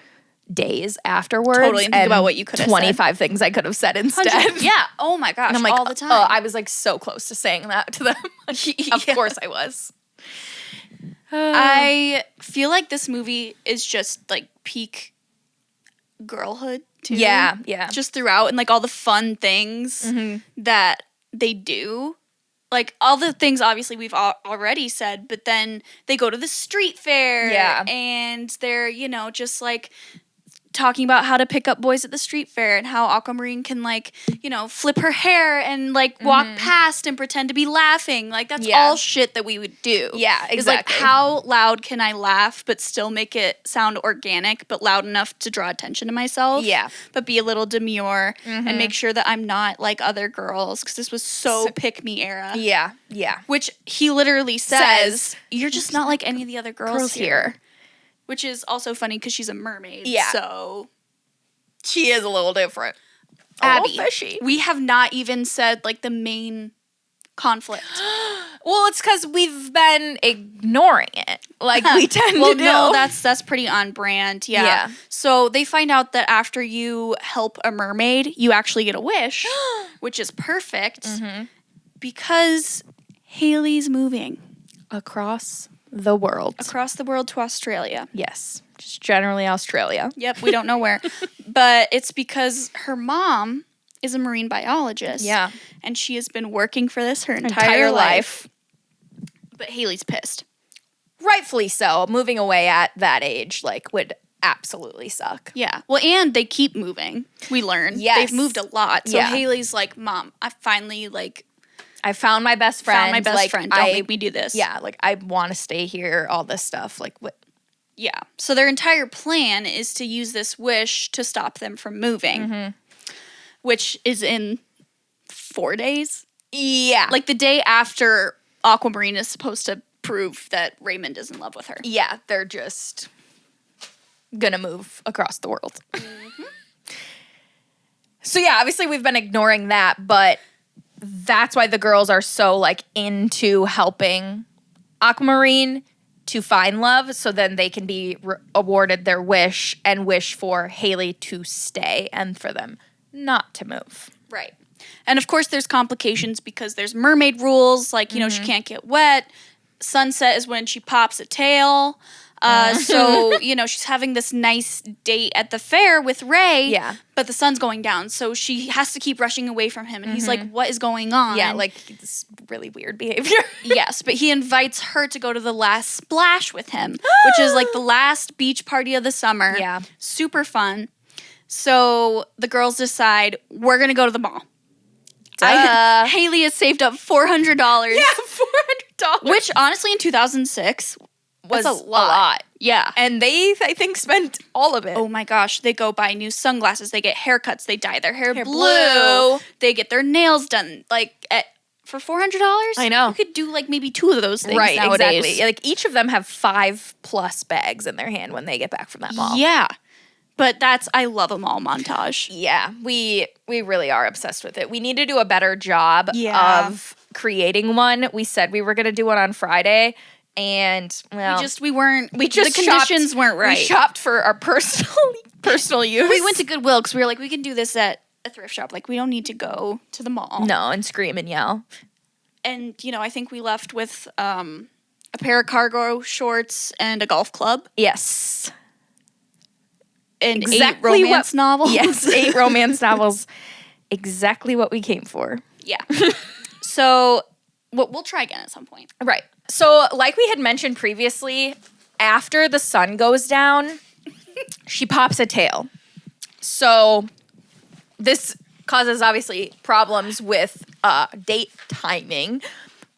days afterwards. Totally, and think about what you could have 25 things I could have said instead. 100. Yeah. Oh my gosh. And I'm like, all the time. I was like so close to saying that to them. Of course I was. I feel like this movie is just like peak girlhood too. Yeah, yeah. Just throughout, and like all the fun things that they do. Like all the things obviously we've already said, but then they go to the street fair. Yeah. And they're, just like talking about how to pick up boys at the street fair and how Aquamarine can like, flip her hair and like walk past and pretend to be laughing. Like that's all shit that we would do. Yeah, exactly. It's like, how loud can I laugh but still make it sound organic but loud enough to draw attention to myself? Yeah. But be a little demure and make sure that I'm not like other girls, because this was so pick-me era. Yeah, yeah. Which he literally says, you're just not like any of the other girls here. Which is also funny because she's a mermaid. Yeah. So she is a little different. Abby, little fishy. We have not even said like the main conflict. Well, it's because we've been ignoring it, like we tend to do. No, that's pretty on brand. Yeah. So they find out that after you help a mermaid, you actually get a wish, which is perfect because Hailey's moving across the world to Australia. Yes, just generally Australia. Yep, we don't know where, but it's because her mom is a marine biologist. Yeah, and she has been working for this her entire life. But Hailey's pissed. Rightfully so. Moving away at that age, like, would absolutely suck. Yeah. Well, and they keep moving. We learn. Yes. They've moved a lot. So Hailey's like, Mom, I finally I found my best friend. Don't make me do this. Yeah, like, I want to stay here, all this stuff. Like, what? Yeah. So their entire plan is to use this wish to stop them from moving, which is in 4 days. Yeah. Like the day after Aquamarine is supposed to prove that Raymond is in love with her. Yeah, they're just gonna move across the world. So yeah, obviously we've been ignoring that, but that's why the girls are so like into helping Aquamarine to find love, so then they can be awarded their wish and wish for Hailey to stay and for them not to move. Right. And of course there's complications because there's mermaid rules, like, you know, she can't get wet. Sunset is when she pops a tail. So, you know, she's having this nice date at the fair with Ray. Yeah. But the sun's going down. So she has to keep rushing away from him. And he's like, what is going on? Yeah, like this really weird behavior. Yes, but he invites her to go to the last splash with him, which is like the last beach party of the summer. Yeah. Super fun. So the girls decide, we're going to go to the mall. Hailey has saved up $400. Yeah, $400. Which honestly in 2006 was a lot. Yeah. And they, I think, spent all of it. Oh my gosh, they go buy new sunglasses, they get haircuts, they dye their hair blue, they get their nails done for $400. I know. You could do like maybe 2 of those things Right, nowadays. exactly. Like each of them have 5+ bags in their hand when they get back from that mall. Yeah. But I love a mall montage. Yeah, we really are obsessed with it. We need to do a better job Yeah. of creating one. We said we were going to do one on Friday, and well, the conditions weren't right. We shopped for our personal use. We went to Goodwill because we were like, we can do this at a thrift shop. Like, we don't need to go to the mall. No, and scream and yell. And, you know, I think we left with a pair of cargo shorts and a golf club. Yes. And Exactly 8 romance novels. Yes, 8 romance novels. Exactly what we came for. Yeah. So we'll try again at some point. Right. So, like we had mentioned previously, after the sun goes down, she pops a tail. So, this causes obviously problems with date timing.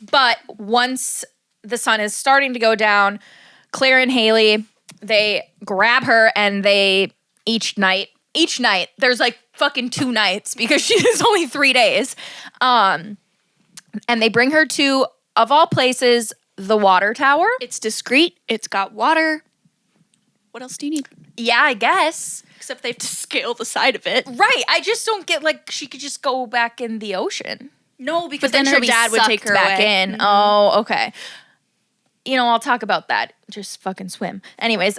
But once the sun is starting to go down, Claire and Hailey, they grab her and they each night, there's like fucking 2 nights because she is only 3 days. And they bring her to, of all places, the water tower. It's discreet. It's got water. What else do you need? Yeah, I guess. Except they have to scale the side of it. Right. I just don't get, like, she could just go back in the ocean. No, because But then her dad would take her back away. in. Oh, okay. You know, I'll talk about that. Just fucking swim. Anyways,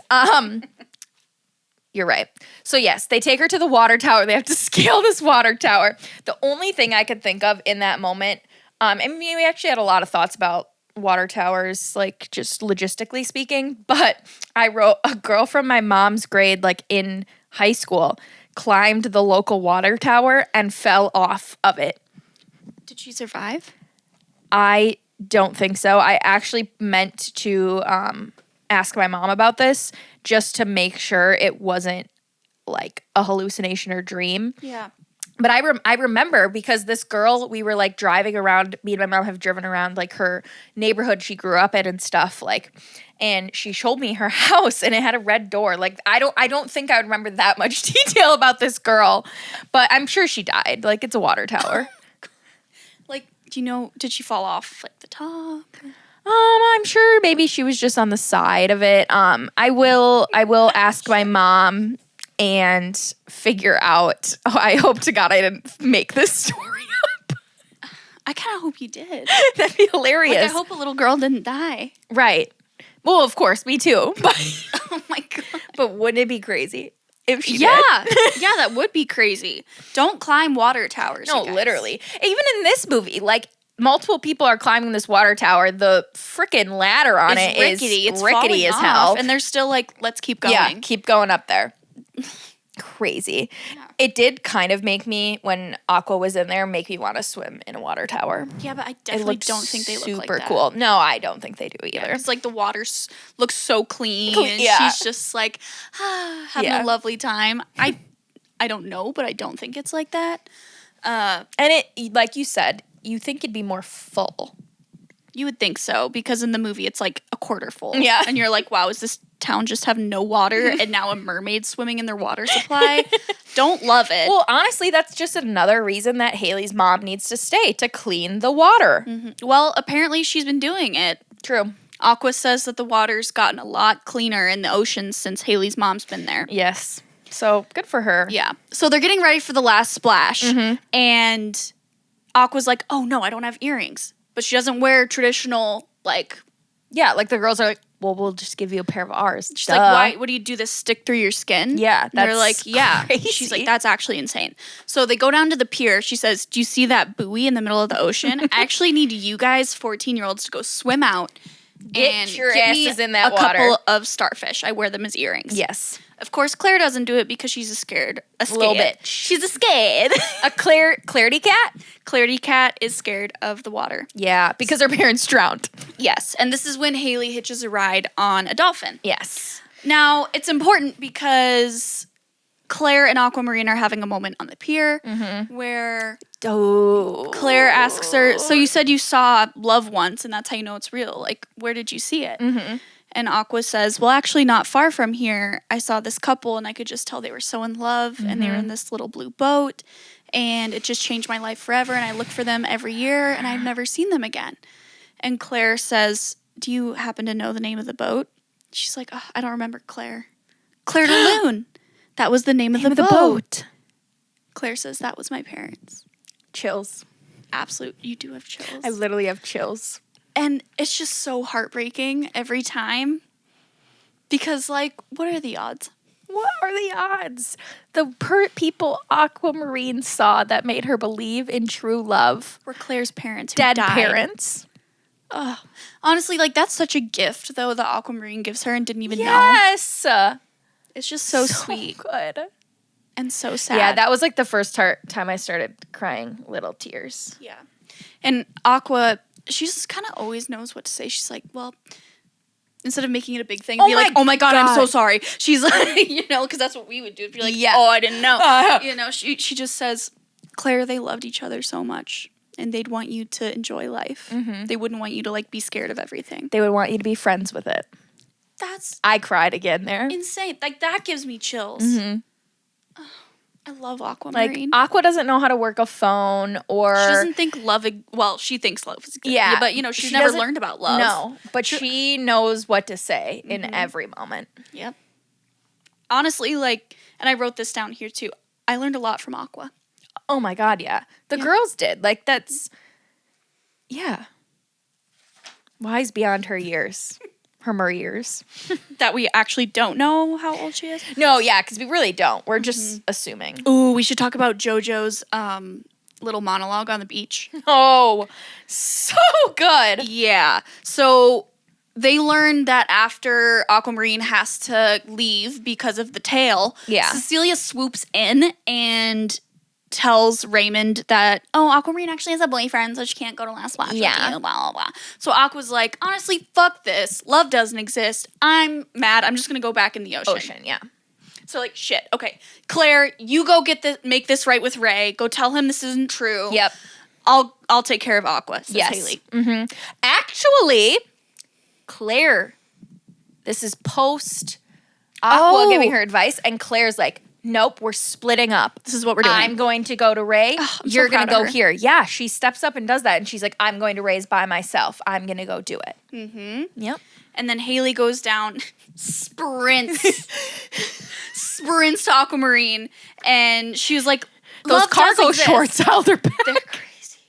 you're right. So yes, they take her to the water tower. They have to scale this water tower. The only thing I could think of in that moment, I mean, we actually had a lot of thoughts about water towers, like just logistically speaking, but I wrote a girl from my mom's grade, like in high school, climbed the local water tower and fell off of it. Did she survive? I don't think so. I actually meant to ask my mom about this just to make sure it wasn't like a hallucination or dream. Yeah. But I remember because this girl, we were like driving around, me and my mom have driven around like her neighborhood she grew up in and stuff, like, and she showed me her house and it had a red door. Like, I don't think I would remember that much detail about this girl, but I'm sure she died. Like, it's a water tower. Like, do you know, did she fall off like the top? I'm sure maybe she was just on the side of it. I will ask my mom and figure out. Oh, I hope to God I didn't make this story up. I kind of hope you did. That'd be hilarious. Like, I hope a little girl didn't die. Right. Well, of course, me too. But Oh my God. but wouldn't it be crazy if she Yeah. did? Yeah, that would be crazy. Don't climb water towers. No, you guys. literally. Even in this movie, like, multiple people are climbing this water tower. The freaking ladder on it is rickety. It's rickety falling as off, hell. and they're still like, let's keep going. Yeah, keep going up there. Crazy. Yeah. It did kind of make me, when Aqua was in there, make me want to swim in a water tower. Yeah, but I It definitely looked don't think they look like super that. cool. No, I don't think they do either. It's like the water looks so clean, and Yeah. she's just like having Yeah. a lovely time. I don't know, but I don't think it's like that. And it, like you said, you think it'd be more full. You would think so, because in the movie it's like a quarter full. Yeah. And you're like, wow, is this town just have no water and now a mermaid swimming in their water supply? Don't love it. Well, honestly, that's just another reason that Hailey's mom needs to stay, to clean the water. Well, apparently she's been doing it. True. Aqua says that the water's gotten a lot cleaner in the ocean since Hailey's mom's been there. Yes. So good for her. Yeah. So they're getting ready for the last splash. Mm-hmm. And Aqua's like, oh no, I don't have earrings. But she doesn't wear traditional, like, Yeah, like the girls are like, well, we'll just give you a pair of ours. She's like, why? What do you do this stick through your skin? Yeah, And they're like, that's yeah. crazy. She's like, that's actually insane. So they go down to the pier. She says, do you see that buoy in the middle of the ocean? I actually need you guys, 14-year-olds, to go swim out and your get me asses in that a water. couple of starfish. I wear them as earrings. Yes. Of course, Claire doesn't do it because she's a little bitch. She's a scared. A Clarity cat? Clarity cat is scared of the water. Yeah, because her parents drowned. Yes, and this is when Hailey hitches a ride on a dolphin. Yes. Now, it's important because Claire and Aquamarine are having a moment on the pier where Claire asks her, so you said you saw love once and that's how you know it's real. Like, where did you see it? And Aqua says, well, actually not far from here, I saw this couple and I could just tell they were so in love and they were in this little blue boat and it just changed my life forever and I look for them every year and I've never seen them again. And Claire says, do you happen to know the name of the boat? She's like, oh, I don't remember, Claire. Claire de Lune. That was the name of the boat. Claire says, that was my parents. Chills. Absolute. You do have chills. I literally have chills. And it's just so heartbreaking every time. Because, like, what are the odds? What are the odds? The people Aquamarine saw that made her believe in true love. Were Claire's parents who Dead died. parents. Ugh. Honestly, like, that's such a gift, though, that Aquamarine gives her and didn't even know. Yes. It's just so sweet. Good. And so sad. Yeah, that was like the first time I started crying little tears. Yeah. And Aqua, she just kind of always knows what to say. She's like, well, instead of making it a big thing, be like, oh my God, I'm so sorry. She's like, you know, because that's what we would do. Be like, Yeah. oh, I didn't know. You know, she just says, Claire, they loved each other so much. And they'd want you to enjoy life. They wouldn't want you to, like, be scared of everything. They would want you to be friends with it. That's I cried again there. insane. Like, that gives me chills. Oh, I love Like, Aquamarine. Aqua doesn't know how to work a phone or... She doesn't think love... Well, she thinks love is good. Yeah. But, you know, she's She never doesn't- learned about love. No, but she knows what to say in every moment. Yep. Honestly, like... And I wrote this down here, too. I learned a lot from Aqua. Oh my God, yeah. The girls did. Like, that's... Yeah. Wise beyond her years. Her years. That we actually don't know how old she is. No, yeah, because we really don't. We're just assuming. Ooh, we should talk about JoJo's little monologue on the beach. Oh, so good. Yeah. So they learned that after Aquamarine has to leave because of the tail, Yeah. Cecilia swoops in and tells Raymond that, oh, Aquamarine actually has a boyfriend, so she can't go to Last Splash with you, blah, blah, blah. So Aqua's like, honestly, fuck this. Love doesn't exist. I'm mad. I'm just going to go back in the ocean. Yeah. So, like, shit. Okay. Claire, you go make this right with Ray. Go tell him this isn't true. Yep. I'll take care of Aqua, says Hailey. Actually, Claire, this is post Aqua giving her advice, and Claire's like, nope, we're splitting up. This is what we're doing. I'm going to go to Ray. You're so going to proud go of her. here. Yeah, she steps up and does that. And she's like, I'm going to Ray's by myself. I'm going to go do it. Yep. And then Hailey goes down, sprints to Aquamarine, and she was like, Those "Love cargo does exist." shorts held her back. They're crazy.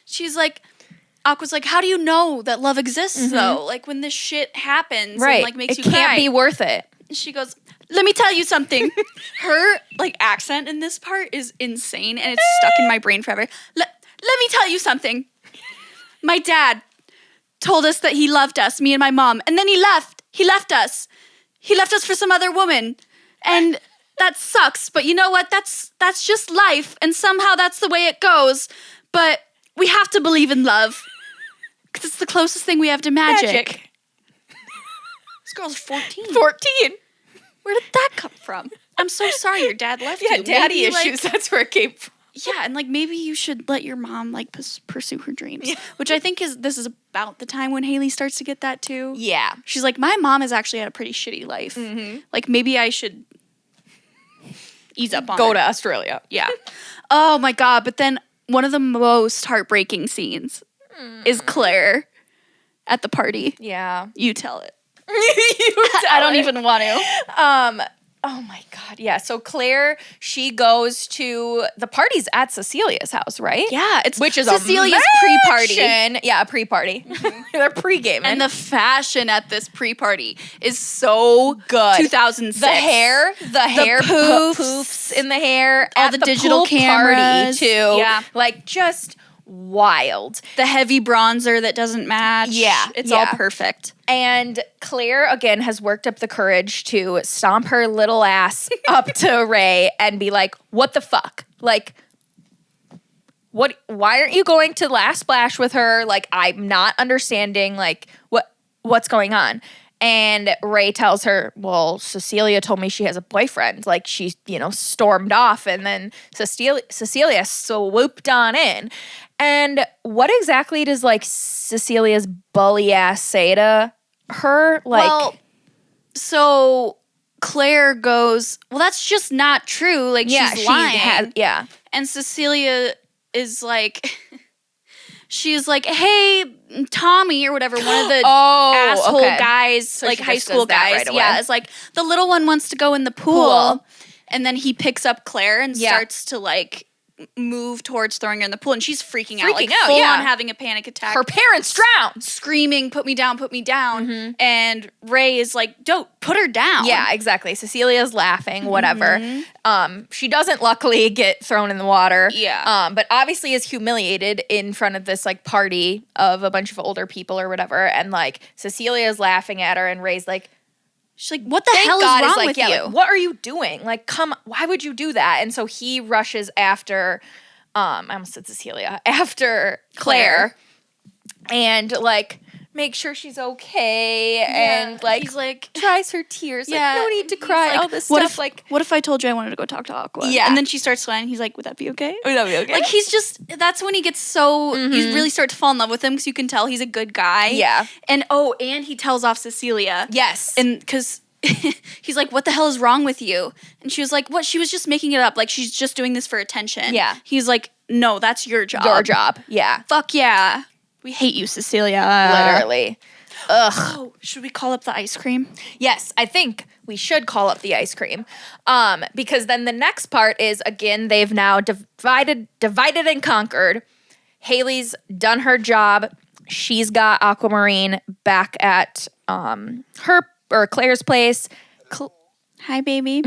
She's like, Aqua's like, how do you know that love exists though? Like when this shit happens and like makes it you can't cry. be worth it. And she goes, let me tell you something. Her like accent in this part is insane and it's stuck in my brain forever. Let me tell you something. My dad told us that he loved us, me and my mom, and then he left. He left us. He left us for some other woman. And that sucks, but you know what? That's just life, and somehow that's the way it goes. But we have to believe in love. Because it's the closest thing we have to magic. This girl's 14. 14. Where did that come from? I'm so sorry your dad left you. Yeah, daddy Maybe, issues. That's where it came from. Yeah, and like maybe you should let your mom like pursue her dreams, which I think this is about the time when Hailey starts to get that too. Yeah. She's like, my mom has actually had a pretty shitty life. Like maybe I should ease up on Go her. to Australia. Yeah. Oh my God! But then one of the most heartbreaking scenes is Claire at the party. Yeah. You tell it. You I don't even want to. Oh my God. God, yeah. So Claire, she goes to the parties at Cecilia's house, right? Yeah, it's Which is Cecilia's a pre-party. mansion. Yeah, a pre-party. They're pre-gaming. And the fashion at this pre-party is so good. 2006. The hair poofs in the hair, all at the digital pool cameras party too. Yeah, like just wild. The heavy bronzer that doesn't match. Yeah, it's yeah. all perfect. And Claire again has worked up the courage to stomp her little ass up to Ray and be like, "What the fuck? Like, what? Why aren't you going to Last Splash with her? Like, I'm not understanding. Like, what's going on?" And Ray tells her, "Well, Cecilia told me she has a boyfriend." Like, she, stormed off, and then Cecilia swooped on in. And what exactly does like Cecilia's bully ass say to her? Like, well, so Claire goes, "Well, that's just not true. Like, she's lying." And Cecilia is like, she's like, "Hey, Tommy," or whatever, one of the asshole guys, So like she high just school does that guys. right away. Yeah, it's like, the little one wants to go in the pool. And then he picks up Claire and starts to like move towards throwing her in the pool, and she's freaking out, full on having a panic attack. Her parents drowned, screaming, "Put me down, put me down." And Ray is like, "Don't put her down." Yeah, exactly. Cecilia's laughing, whatever. She doesn't luckily get thrown in the water. Yeah. But obviously is humiliated in front of this like party of a bunch of older people or whatever. And like Cecilia's laughing at her, and Ray's like, she's like, "What the hell is wrong with you? Like, what are you doing? Like, why would you do that?" And so he rushes after, I almost said Cecilia, after Claire. And like, make sure she's okay. And like, he's like, dries her tears. Like, no need to cry. like, all this what stuff. What if I told you I wanted to go talk to Aqua? Yeah. And then she starts sweating. He's like, "Would that be okay?" Would that be okay? Like, he's just, that's when he gets so, you really start to fall in love with him, because you can tell he's a good guy. Yeah. And he tells off Cecilia. Yes. And because he's like, "What the hell is wrong with you?" And she was like, "What? She was just making it up. Like, she's just doing this for attention." Yeah. He's like, "No, that's your job." Your job. Yeah. Fuck yeah. We hate you, Cecilia. Literally. Ugh. Oh, should we call up the ice cream? Yes, I think we should call up the ice cream. Because then the next part is, again, they've now divided and conquered. Hailey's done her job. She's got Aquamarine back at Claire's place. Hi, baby.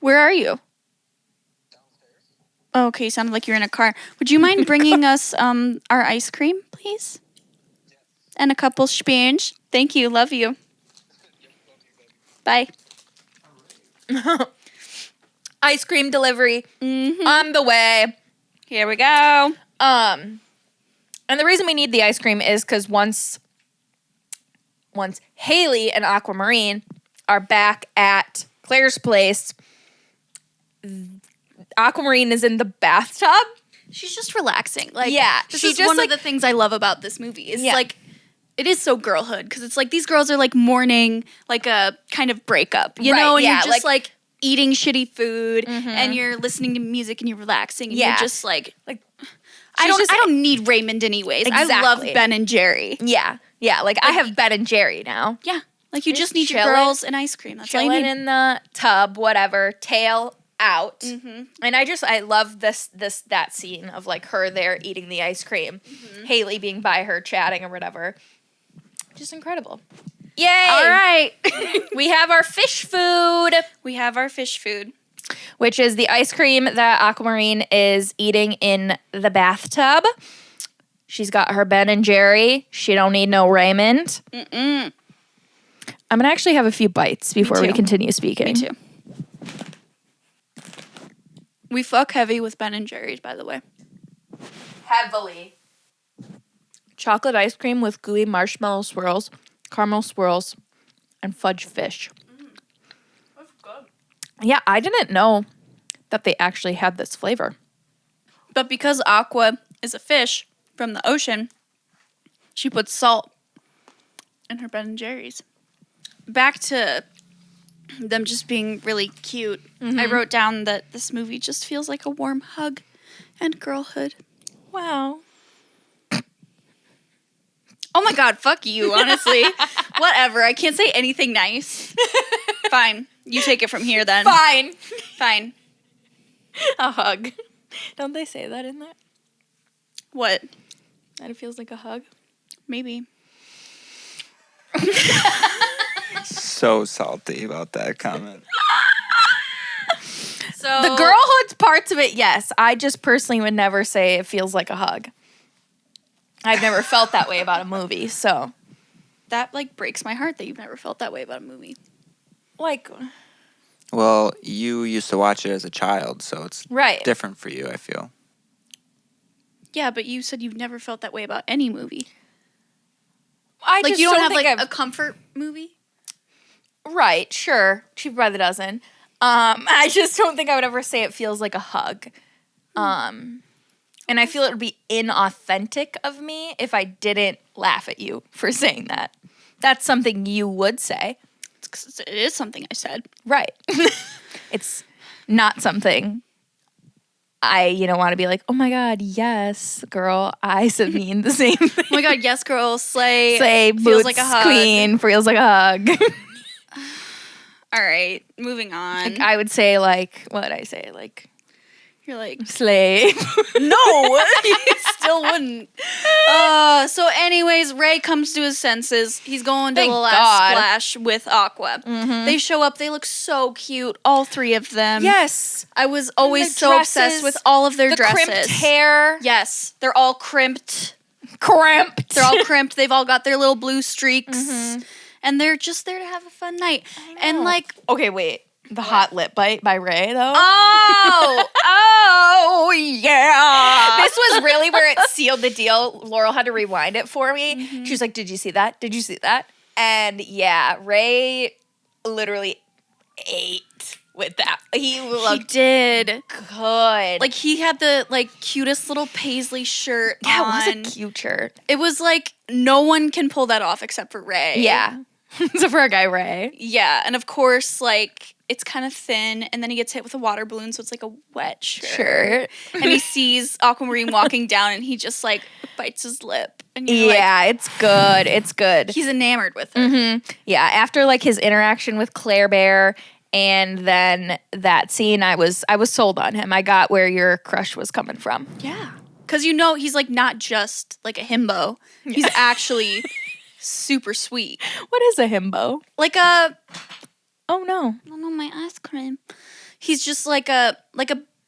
Where are you? Oh, okay, you sounded like you're in a car. Would you mind bringing us our ice cream, please? And a couple spoons. Thank you. Love you. Bye. Ice cream delivery on the way. Here we go. And the reason we need the ice cream is because once Hailey and Aquamarine are back at Claire's place, Aquamarine is in the bathtub. She's just relaxing. Like, yeah, this is one of the things I love about this movie. Is like, it is so girlhood, because it's like these girls are like mourning like a kind of breakup, you know, and you're just like eating shitty food and you're listening to music and you're relaxing and you're just like I don't need Raymond anyways. Exactly. I love Ben and Jerry. Yeah. Yeah, like I have Ben and Jerry now. Yeah. Like you just need your girls and ice cream. That's all you chilling need. in the tub, whatever, tail out. And I love that scene of like her there eating the ice cream, Hailey being by her chatting or whatever. Just incredible. Yay! All right. We have our fish food. We have our fish food, which is the ice cream that Aquamarine is eating in the bathtub. She's got her Ben and Jerry. She don't need no Raymond. I'm going to actually have a few bites before we continue speaking. Me too. We fuck heavy with Ben and Jerry's, by the way. Heavily. Chocolate ice cream with gooey marshmallow swirls, caramel swirls, and fudge fish. That's good. Yeah, I didn't know that they actually had this flavor. But because Aqua is a fish from the ocean, she puts salt in her Ben and Jerry's. Back to them just being really cute. I wrote down that this movie just feels like a warm hug and girlhood. Wow. Oh my God, fuck you, honestly. Whatever. I can't say anything nice. Fine. You take it from here then. Fine. A hug. Don't they say that in there? What? That it feels like a hug? Maybe. So salty about that comment. So The girlhood parts of it, yes. I just personally would never say it feels like a hug. I've never felt that way about a movie, so. that like breaks my heart that you've never felt that way about a movie. Like, Well, you used to watch it as a child, so it's right. different for you, I feel. Yeah, but you said you've never felt that way about any movie. I Like just you don't have think like I've- a comfort movie? Right, sure. Cheap by the dozen. I just don't think I would ever say it feels like a hug. And I feel it would be inauthentic of me if I didn't laugh at you for saying that. That's something you would say. It is something I said. Right. It's not something I, want to be like, oh my God, yes, girl, I mean the same thing. Oh my God, yes, girl, slay. Say, feels boots, like a hug. queen, feels like a hug. All right, moving on. Like, I would say, what would I say? Like, You're like, slay. no, you still wouldn't. So anyways, Ray comes to his senses. He's going to Thank the last God. splash with Aqua. They show up. They look so cute, all three of them. Yes. I was always The so obsessed dresses, with all of their The dresses. crimped hair. Yes, they're all crimped. Crimped. They're all crimped. They've all got their little blue streaks. And they're just there to have a fun night. And like, Okay, wait. The hot lip bite by Ray, though. oh yeah. This was really where it sealed the deal. Laurel had to rewind it for me. She was like, did you see that? Did you see that? And yeah, Ray literally ate with that. He He looked did. good. Like he had the cutest little paisley shirt yeah, on. it was a cute shirt. It was like no one can pull that off except for Ray. Yeah. So for a guy, Ray. Yeah, and of course it's kind of thin, and then he gets hit with a water balloon, so it's like a wet shirt. And he sees Aquamarine walking down, and he just bites his lip. And you're Yeah, it's good. It's good. he's enamored with her. Yeah, after his interaction with Claire Bear and then that scene, I was sold on him. I got where your crush was coming from. Yeah, because he's not just a himbo. He's actually super sweet. What is a himbo? Like a Oh no. I don't know, my ice cream. He's just like a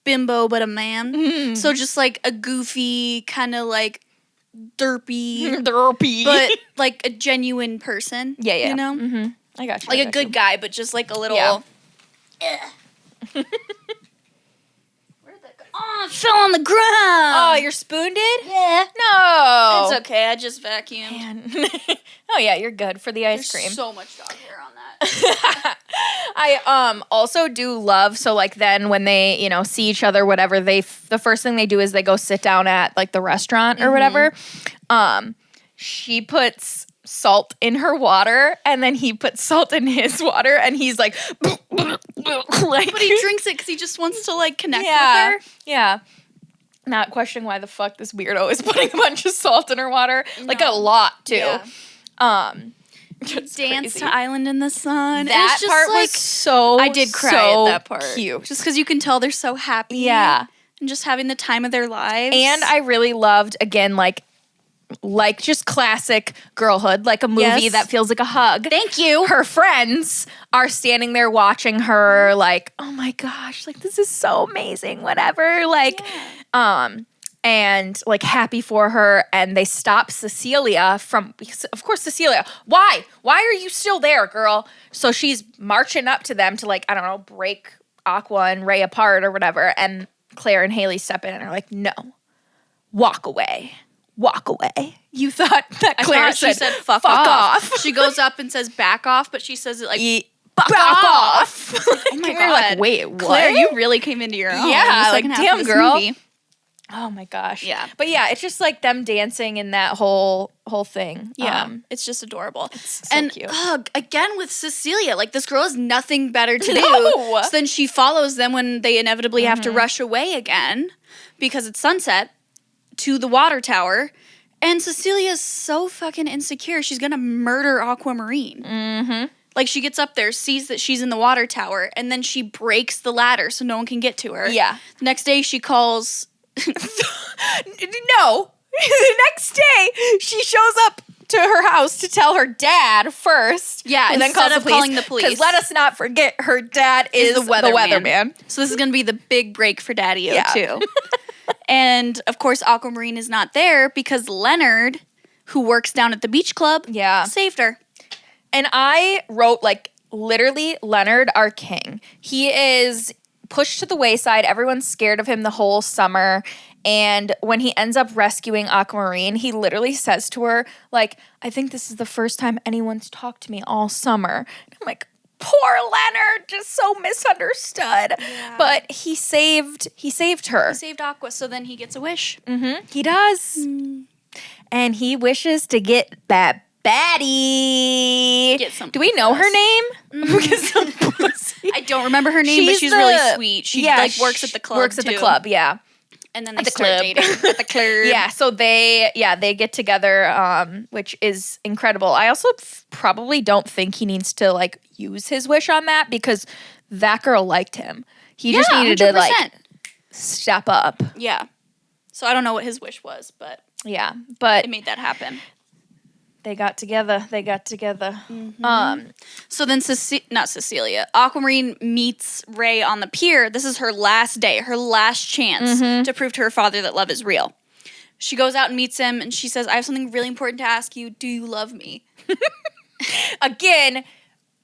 bimbo, but a man. So just a goofy, kind of derpy, Derpy. but a genuine person. Yeah. You know? Mm-hmm. I got you. Like I a got good you. guy, but just a little. Yeah. Where did that go? Oh, it fell on the ground. Oh, your spoon did? yeah. No. It's okay. I just vacuumed. Man. Oh yeah, you're good for the ice There's cream. so much dog hair on that. I also do love then when they see each other, whatever, the first thing they do is they go sit down at the restaurant or whatever. She puts salt in her water and then he puts salt in his water and he's like But he drinks it because he just wants to connect with yeah, her. yeah. Not questioning why the fuck this weirdo is putting a bunch of salt in her water, a lot too. Yeah. Just Dance crazy. to Island in the Sun. That and it's just part was so I did cry so at that part. Cute. Just because you can tell they're so happy. Yeah. And just having the time of their lives. And I really loved, again, just classic girlhood, a movie Yes. that feels like a hug. Thank you. Her friends are standing there watching her oh my gosh, this is so amazing, whatever. And happy for her. And they stop Cecilia because of course, Cecilia, why are you still there, girl? So she's marching up to them to I don't know, break Aqua and Ray apart or whatever. And Claire and Hailey step in and are like, no, walk away. You thought that Claire she said fuck off. She goes up and says back off, but she says it Back off. oh my We're god. wait, what? Claire, you really came into your own. Yeah, in the second half damn, of this girl. movie. Oh my gosh. Yeah. But yeah, it's just them dancing and that whole thing. Yeah, it's just adorable. It's so and cute. Again with Cecilia, this girl has nothing better to No. do. So then she follows them when they inevitably have to rush away again because it's sunset to the water tower. And Cecilia's so fucking insecure. She's going to murder Aquamarine. Mm-hmm. Like, she gets up there, sees that she's in the water tower, and then she breaks the ladder so no one can get to her. Yeah. The next day, she calls... No. The next day, she shows up to her house to tell her dad first. Yeah, and then instead of calling the police. Because let us not forget, her dad is the weatherman. So this is going to be the big break for Daddy-O, Yeah. too. And, of course, Aquamarine is not there because Leonard, who works down at the beach club, saved her. And I wrote, like, literally, Leonard, our king. He is pushed to the wayside. Everyone's scared of him the whole summer. And when he ends up rescuing Aquamarine, he literally says to her, like, I think this is the first time anyone's talked to me all summer. And I'm like, poor Leonard, just so misunderstood. Yeah. But he saved her. He saved Aqua, so then he gets a wish. Mm-hmm. He does. And he wishes to get that baddie. Do we know her name? I don't remember her name, but she's really sweet. She works at the club. Yeah. And then they start dating at the club. Yeah, so they get together, which is incredible. I also probably don't think he needs to like use his wish on that because that girl liked him. He just needed 100%. To like step up. Yeah. So I don't know what his wish was, but but it made that happen. They got together. Mm-hmm. So then not Cecilia. Aquamarine meets Ray on the pier. This is her last day, her last chance to prove to her father that love is real. She goes out and meets him, and she says, I have something really important to ask you. Do you love me? Again,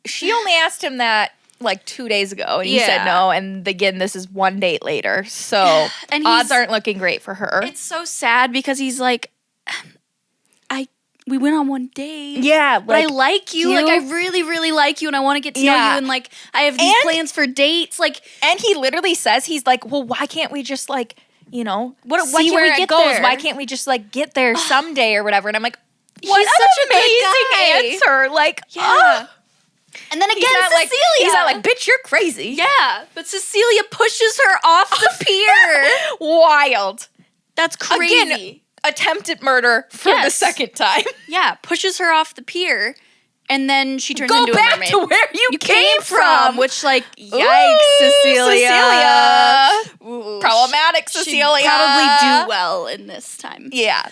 she only asked him that like 2 days ago, and he said no. And again, this is one date later. So and odds aren't looking great for her. It's so sad because he's like... We went on one date. Yeah. But I like you. Like, I really, really like you, and I want to get to know you, and, like, I have these plans for dates. Like, and he literally says, he's like, well, why can't we just, like, you know, why see can't where we it goes? There? Why can't we just, like, get there someday or whatever? And I'm like, what he's such an amazing answer. Like, And then again, Cecilia. Like, he's not like, bitch, you're crazy. Yeah. But Cecilia pushes her off the pier. Wild. That's crazy. Again, attempted murder for the second time. Yeah, pushes her off the pier, and then she turns into a mermaid. Go back to where you came from. Which, like, yikes, Cecilia. Ooh, problematic, Cecilia. She'd probably do well in this time. Yeah.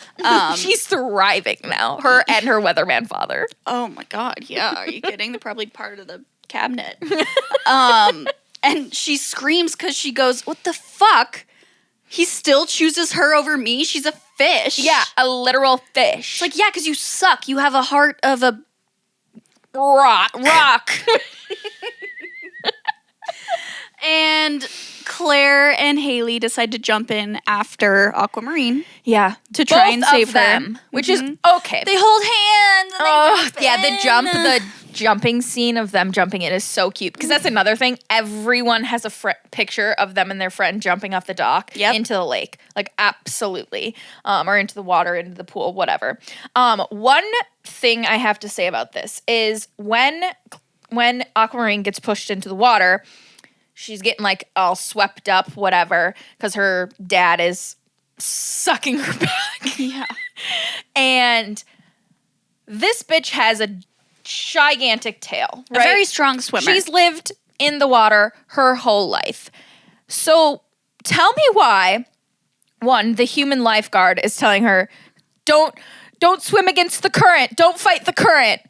She's thriving now. Her and her weatherman father. Oh, my God. Yeah. Are you kidding? They're probably part of the cabinet. And she screams because she goes, what the fuck? He still chooses her over me? She's a fish. Yeah, a literal fish. It's like, yeah, because you suck. You have a heart of a rock. And Claire and Hailey decide to jump in after Aquamarine. Yeah. To try and save them. Her. Which is okay. They hold hands. And the jumping scene of them jumping in is so cute. Because that's another thing. Everyone has a picture of them and their friend jumping off the dock into the lake. Like, absolutely. Or into the water, into the pool, whatever. One thing I have to say about this is when Aquamarine gets pushed into the water, she's getting, like, all swept up, whatever, because her dad is sucking her back. Yeah. And this bitch has a gigantic tail, right? A very strong swimmer. She's lived in the water her whole life. So tell me why, one, the human lifeguard is telling her, don't swim against the current. Don't fight the current.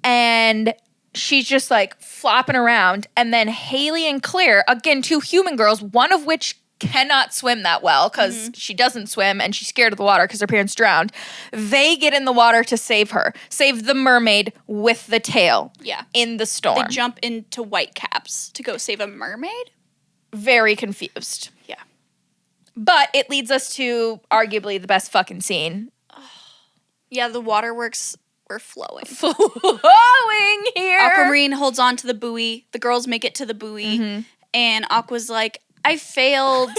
And she's just like flopping around. And then Hailey and Claire, again, two human girls, one of which cannot swim that well because she doesn't swim and she's scared of the water because her parents drowned. They get in the water to save her. Save the mermaid with the tail. Yeah. In the storm. They jump into Whitecaps to go save a mermaid? Very confused. Yeah. But it leads us to arguably the best fucking scene. Yeah, the waterworks were flowing. Flowing here. Aquamarine holds on to the buoy. The girls make it to the buoy. And Aqua's like, I failed.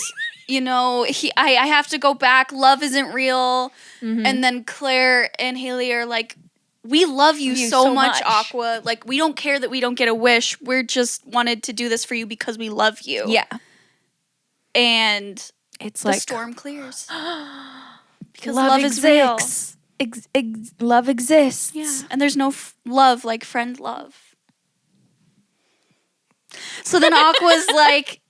You know, I have to go back. Love isn't real. And then Claire and Hailey are like, we love you so much, Aqua. Like, we don't care that we don't get a wish. We're just wanted to do this for you because we love you. Yeah. And it's the like storm clears. Because love is real. Love exists. Yeah, and there's no love like friend love. So then Aqua's like,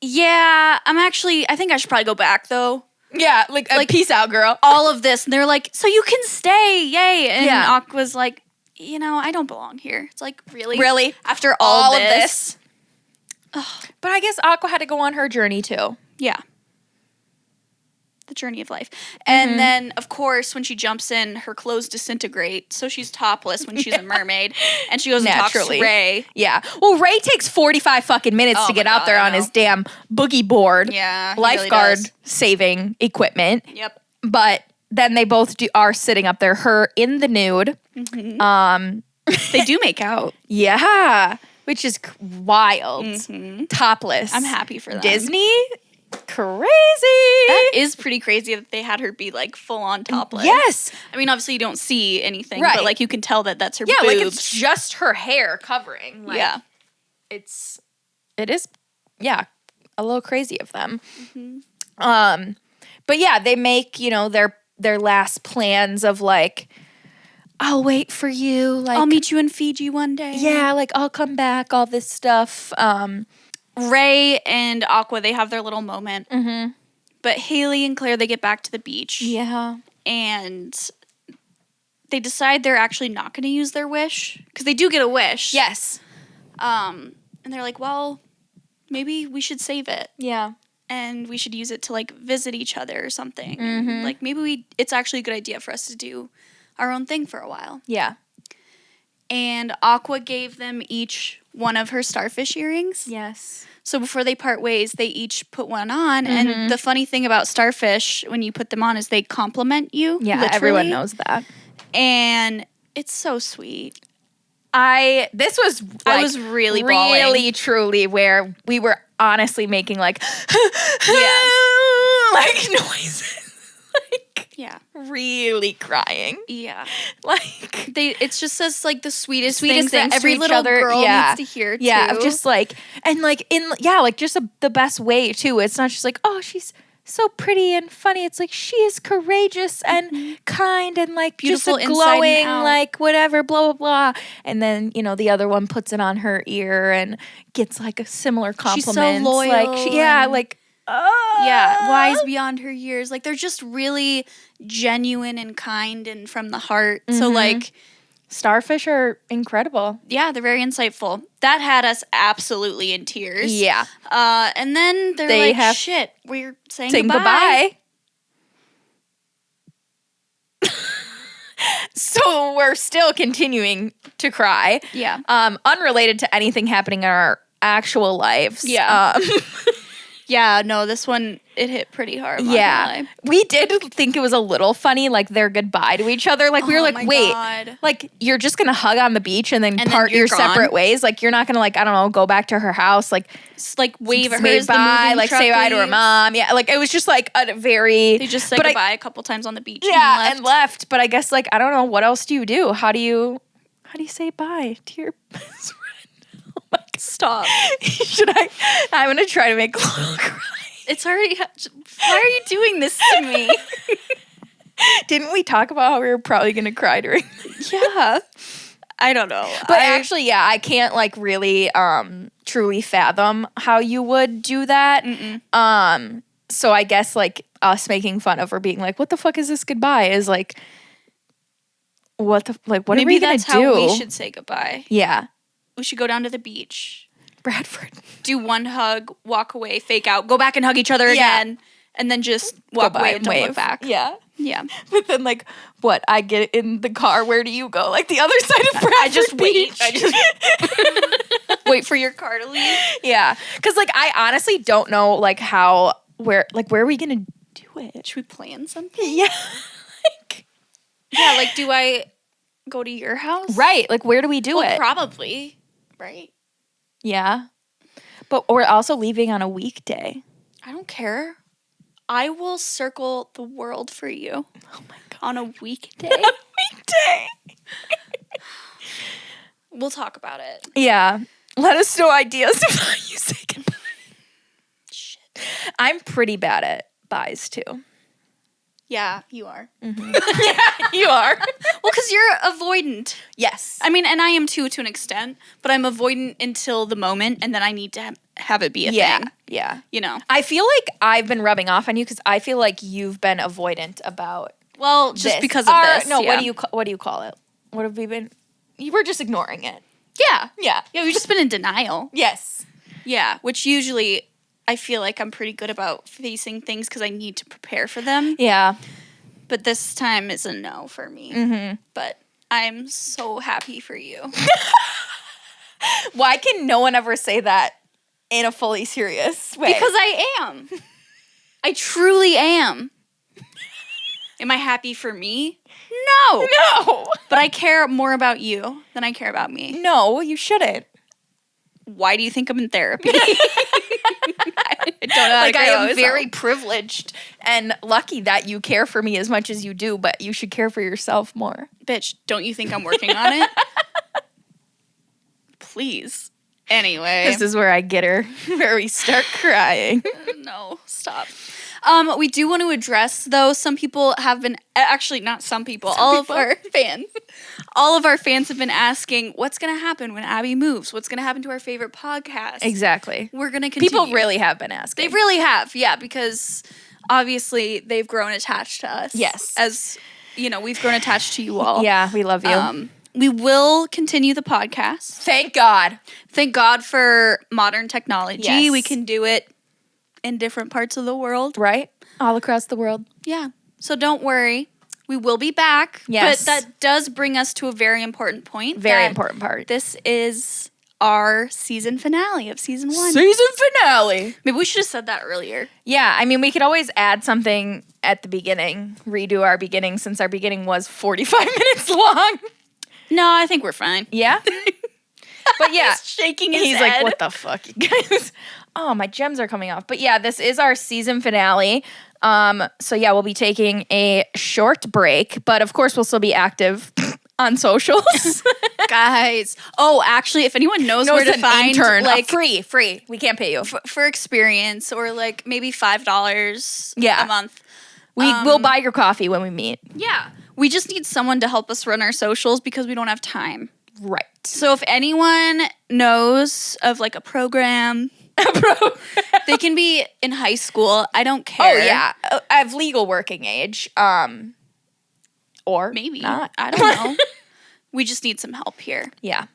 yeah, I think I should probably go back though. Yeah, like peace out, girl. All of this. And they're like, so you can stay, yay. And Yeah. Aqua's like, I don't belong here. It's like, really? Really? After all of this? But I guess Aqua had to go on her journey too. Yeah. The journey of life. And then, of course, when she jumps in, her clothes disintegrate. So she's topless when she's a mermaid. And she goes and talks to Ray. Yeah. Well, Ray takes 45 fucking minutes to get out there on his damn boogie board. Yeah. Lifeguard saving equipment. Yep. But then they both are sitting up there, her in the nude. They do make out. Yeah. Which is wild. Topless. I'm happy for them. Disney? Crazy. That is pretty crazy that they had her be like full on topless. Yes. I mean, obviously you don't see anything, Right. but like you can tell that that's her Yeah, boobs. like it's just her hair covering. Like, yeah. It is, yeah, a little crazy of them. But yeah, they make, their last plans of like, I'll wait for you. Like, I'll meet you in Fiji one day. Yeah, like I'll come back, all this stuff. Ray and Aqua, they have their little moment. But Hailey and Claire, they get back to the beach. Yeah. And they decide they're actually not going to use their wish. Because they do get a wish. Yes. And they're like, well, maybe we should save it. Yeah. And we should use it to like visit each other or something. And, like maybe it's actually a good idea for us to do our own thing for a while. Yeah. And Aqua gave them each one of her starfish earrings. Yes. So before they part ways, they each put one on. And the funny thing about starfish, when you put them on, is they compliment you. Yeah, literally. everyone knows that. And it's so sweet. This was like, I was really bawling. Really, truly, where we were honestly making like, like noises. Like, Yeah. really crying. Yeah. Like, It's just as like the sweetest things that to every each little other. girl Yeah. needs to hear too. yeah, of just like, and like like just the best way too. It's not just like, oh, she's so pretty and funny. It's like she is courageous and kind and like Beautiful just a inside and glowing, out. like whatever, blah blah blah. And then the other one puts it on her ear and gets like a similar compliment. She's so loyal. Like and- like Yeah, wise beyond her years. Like they're just really genuine and kind and from the heart. So like, starfish are incredible. yeah, they're very insightful. That had us absolutely in tears. Yeah, And then they They like, have- shit, we're saying saying goodbye. So we're still continuing to cry. Yeah. Unrelated to anything happening in our actual lives. Yeah. Yeah, no, this one, it hit pretty hard. I'm not Yeah. gonna lie. We did think it was a little funny, like their goodbye to each other. Like we were Oh like, my wait, God. like you're just gonna hug on the beach and then then part you're your gone? separate ways. Like you're not gonna like, I don't know, go back to her house, like Just like wave at her wave as the bye, moving like truck say bye to her leaves. mom. Yeah, like it was just like a very They just said but I- goodbye a couple times on the beach. yeah, and left. But I guess like I don't know, what else do you do? How do you say bye to your best friend? Oh my God. Stop. Should I? I'm gonna try to make a little cry. It's already. Why are you doing this to me? Didn't we talk about how we were probably gonna cry during? Yeah. I don't know. But actually, yeah, I can't like really truly fathom how you would do that. So I guess like us making fun of her being like, "What the fuck is this goodbye?" is like, what are maybe we gonna that's do? how we should say goodbye. Yeah, We should go down to the beach, Bradford. do one hug, walk away, fake out, go back and hug each other Yeah. again, and then just walk Go by away and and don't wave. look back. Yeah. Yeah. But then, like, what? I get in the car. Where do you go? Like the other side of Bradford I just wait. Beach. I just wait for your car to leave. Yeah, because like I honestly don't know like where are we gonna do it? Should we plan something? Yeah, like, Yeah, like do I go to your house? right. Like where do we do Well, it? probably. Right. Yeah, but we're also leaving on a weekday. I don't care. I will circle the world for you. Oh my God, On a weekday. weekday. We'll talk about it. Yeah, let us know ideas of how you say goodbye. Shit. I'm pretty bad at buys too. Yeah, you are. Yeah, you are. Well, because you're avoidant. Yes. I mean, and I am too, to an extent, but I'm avoidant until the moment, and then I need to have it be a Yeah. thing. Yeah. You know? I feel like I've been rubbing off on you because I feel like you've been avoidant about Well, just this. because of Or, this. No, yeah. what do you call it? What have we been? You were just ignoring it. Yeah. Yeah. Yeah, we've just been in denial. Yes. Yeah, which usually I feel like I'm pretty good about facing things because I need to prepare for them. Yeah. But this time is a no for me. Mm-hmm. But I'm so happy for you. Why can no one ever say that in a fully serious way? Because I am. I truly am. Am I happy for me? No. no. But I care more about you than I care about me. No, you shouldn't. Why do you think I'm in therapy? I don't know how Like, to I care about am myself. very privileged and lucky that you care for me as much as you do, but you should care for yourself more. Bitch, don't you think I'm working on it? Please. Anyway. This is where I get her, where we start crying. No, stop. We do want to address, though, some people have been, actually not some people, all of our fans. All of our fans have been asking, what's going to happen when Abby moves? What's going to happen to our favorite podcast? Exactly. We're going to continue. People really have been asking. They really have, yeah, because obviously they've grown attached to us. Yes. As, you know, we've grown attached to you all. Yeah, we love you. We will continue the podcast. Thank God. Thank God for modern technology. Yes. We can do it in different parts of the world. Right? All across the world. Yeah. So don't worry. We will be back. Yes. But that does bring us to a very important point. Very that important part. This is our season finale of season 1. Season finale. Maybe we should have said that earlier. Yeah, I mean, we could always add something at the beginning, redo our beginning, since our beginning was 45 minutes long. No, I think we're fine. Yeah? But yeah. He's shaking his He's head. like, what the fuck, you guys? Oh, my gems are coming off. But yeah, this is our season finale. So yeah, we'll be taking a short break, but of course we'll still be active on socials. Guys. Oh, actually, if anyone knows where to an find intern, like free. We can't pay you. for experience or like maybe $5 Yeah. a month. We will buy your coffee when we meet. Yeah. We just need someone to help us run our socials because we don't have time. Right. So if anyone knows of like a program, they can be in high school. I don't care. Oh yeah, I have legal working age. Or Maybe. not. I don't know. We just need some help here. Yeah.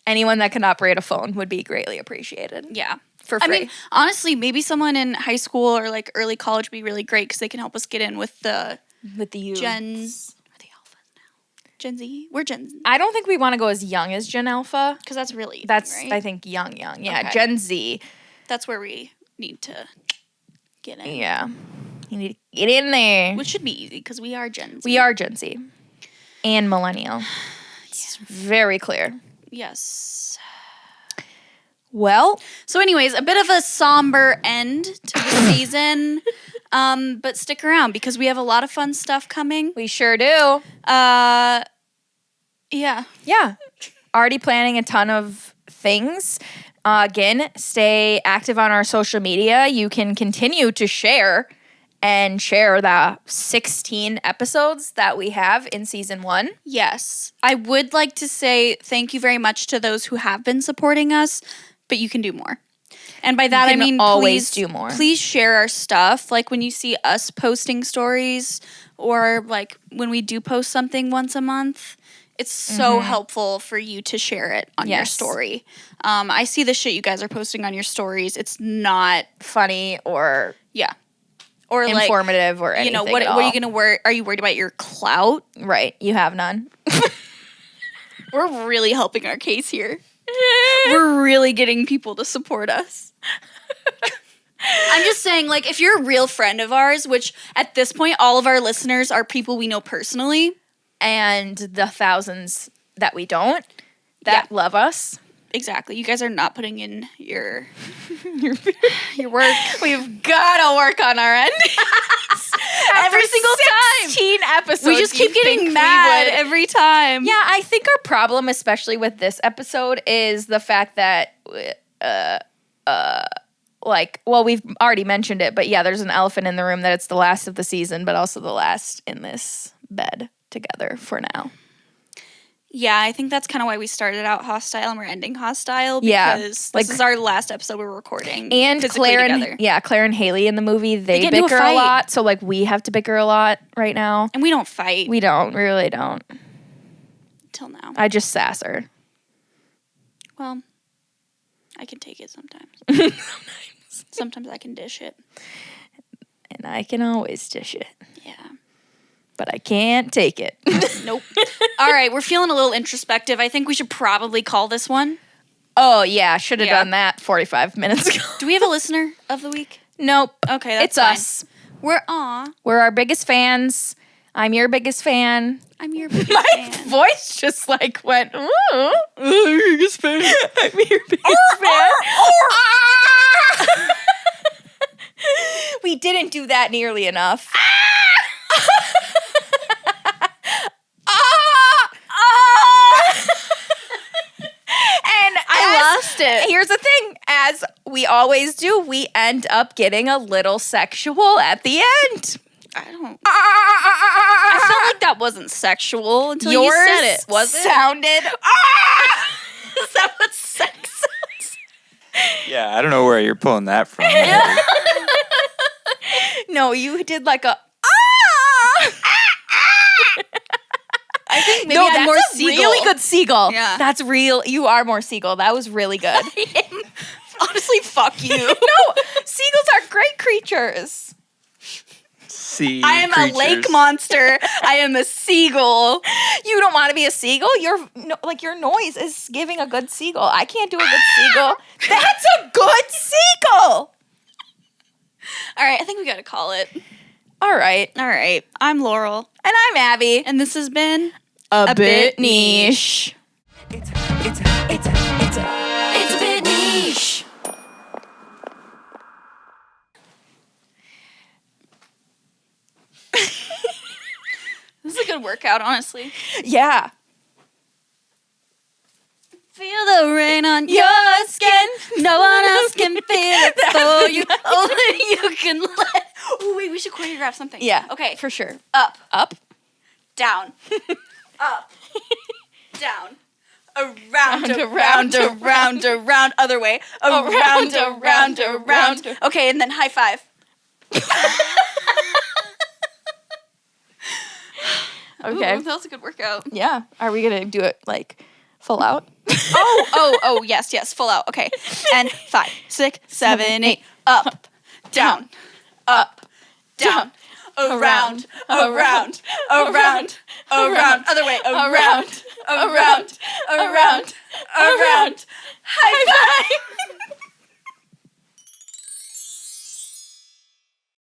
Anyone that can operate a phone would be greatly appreciated. Yeah. For free. I mean, honestly, maybe someone in high school or like early college would be really great because they can help us get in with the with the youth. Gen. Are they alphas now? Gen Z? We're Gen Z. I don't think we want to go as young as Gen Alpha. Because that's really That's right? I think young. Yeah, Okay. Gen Z. That's where we need to get in. Yeah. You need to get in there. Which should be easy because we are Gen Z. We are Gen Z. And millennial. It's very clear. Yes. Well, So, anyways, a bit of a somber end to the season, but stick around because we have a lot of fun stuff coming. we sure do. Yeah, Yeah. Already planning a ton of things. Again, stay active on our social media. You can continue to share the 16 episodes that we have in season 1. yes. I would like to say thank you very much to those who have been supporting us, but you can do more. And by that I can mean always please do more. Please share our stuff. Like when you see us posting stories, or like when we do post something once a month. It's so helpful for you to share it on your Yes. story. I see the shit you guys are posting on your stories. It's not, Funny or yeah, or like, informative or you anything. know, what at are you all. gonna worry? Are you worried about your clout? Right. You have none. We're really helping our case here. We're really getting people to support us. I'm just saying, like, if you're a real friend of ours, which at this point, all of our listeners are people we know personally. And the thousands that we don't that love us. Exactly. You guys are not putting in your work. We've got to work on our end. Every single time. 16 episodes. We just keep you'd think getting we mad would- every time. Yeah, I think our problem, especially with this episode, is the fact that like, well, we've already mentioned it, but yeah, there's an elephant in the room that it's the last of the season, but also the last in this bed together for now. Yeah, I think that's kind of why we started out hostile and we're ending hostile. Yeah, Because like- this is our last episode we're recording. And physically Claire together. and Claire and Hailey in the movie, they get into a bicker a fight. lot. So like we have to bicker a lot right now. And we don't fight We really don't. till now. I just sass her. Well, I can take it sometimes. Sometimes I can dish it. And I can always dish it, Yeah. but I can't take it. Nope. All right, we're feeling a little introspective. I think we should probably call this one. Oh yeah, should have Yeah. done that 45 minutes ago. Do we have a listener of the week? Nope. Okay, that's It's fine. us. We're our biggest fans. I'm your biggest fan. I'm your biggest My fan. voice just like went, ooh. I'm your biggest fan. I'm your biggest fan. We didn't do that nearly enough. And I lost it. Here's the thing, as we always do, we end up getting a little sexual at the end. I felt like that wasn't sexual until you said it. Was it? Sounded. Is that what sex sounds? Yeah, I don't know where you're pulling that from. No, you did like a. I think maybe No, I'm that's more a seagull. really good seagull. Yeah. That's real. You are more seagull. That was really good. Honestly, fuck you. No, seagulls are great creatures. Sea I am a lake creatures. monster. I am a seagull. You don't want to be a seagull. Your noise is giving a good seagull. I can't do a good seagull. That's a good seagull. All right, I think we got to call it. All right. All right, I'm Laurel. And I'm Abby. And this has been A bit niche. It's a bit niche. This is a good workout, honestly. Yeah. Feel the rain on your skin. No one else can feel it for you. Only you can let. Oh wait, we should choreograph something. Yeah. Okay. For sure. Up, Up. down, up, down, around, Around, around, around, other way, around, around. Okay, and then high five. Okay. Ooh, that was a good workout. Yeah. Are we going to do it like full out? Oh, yes, full out. Okay. And 5, 6, 7, 8. Up, down, down, around, around, around, around. Other way, around, around, around, around. High five.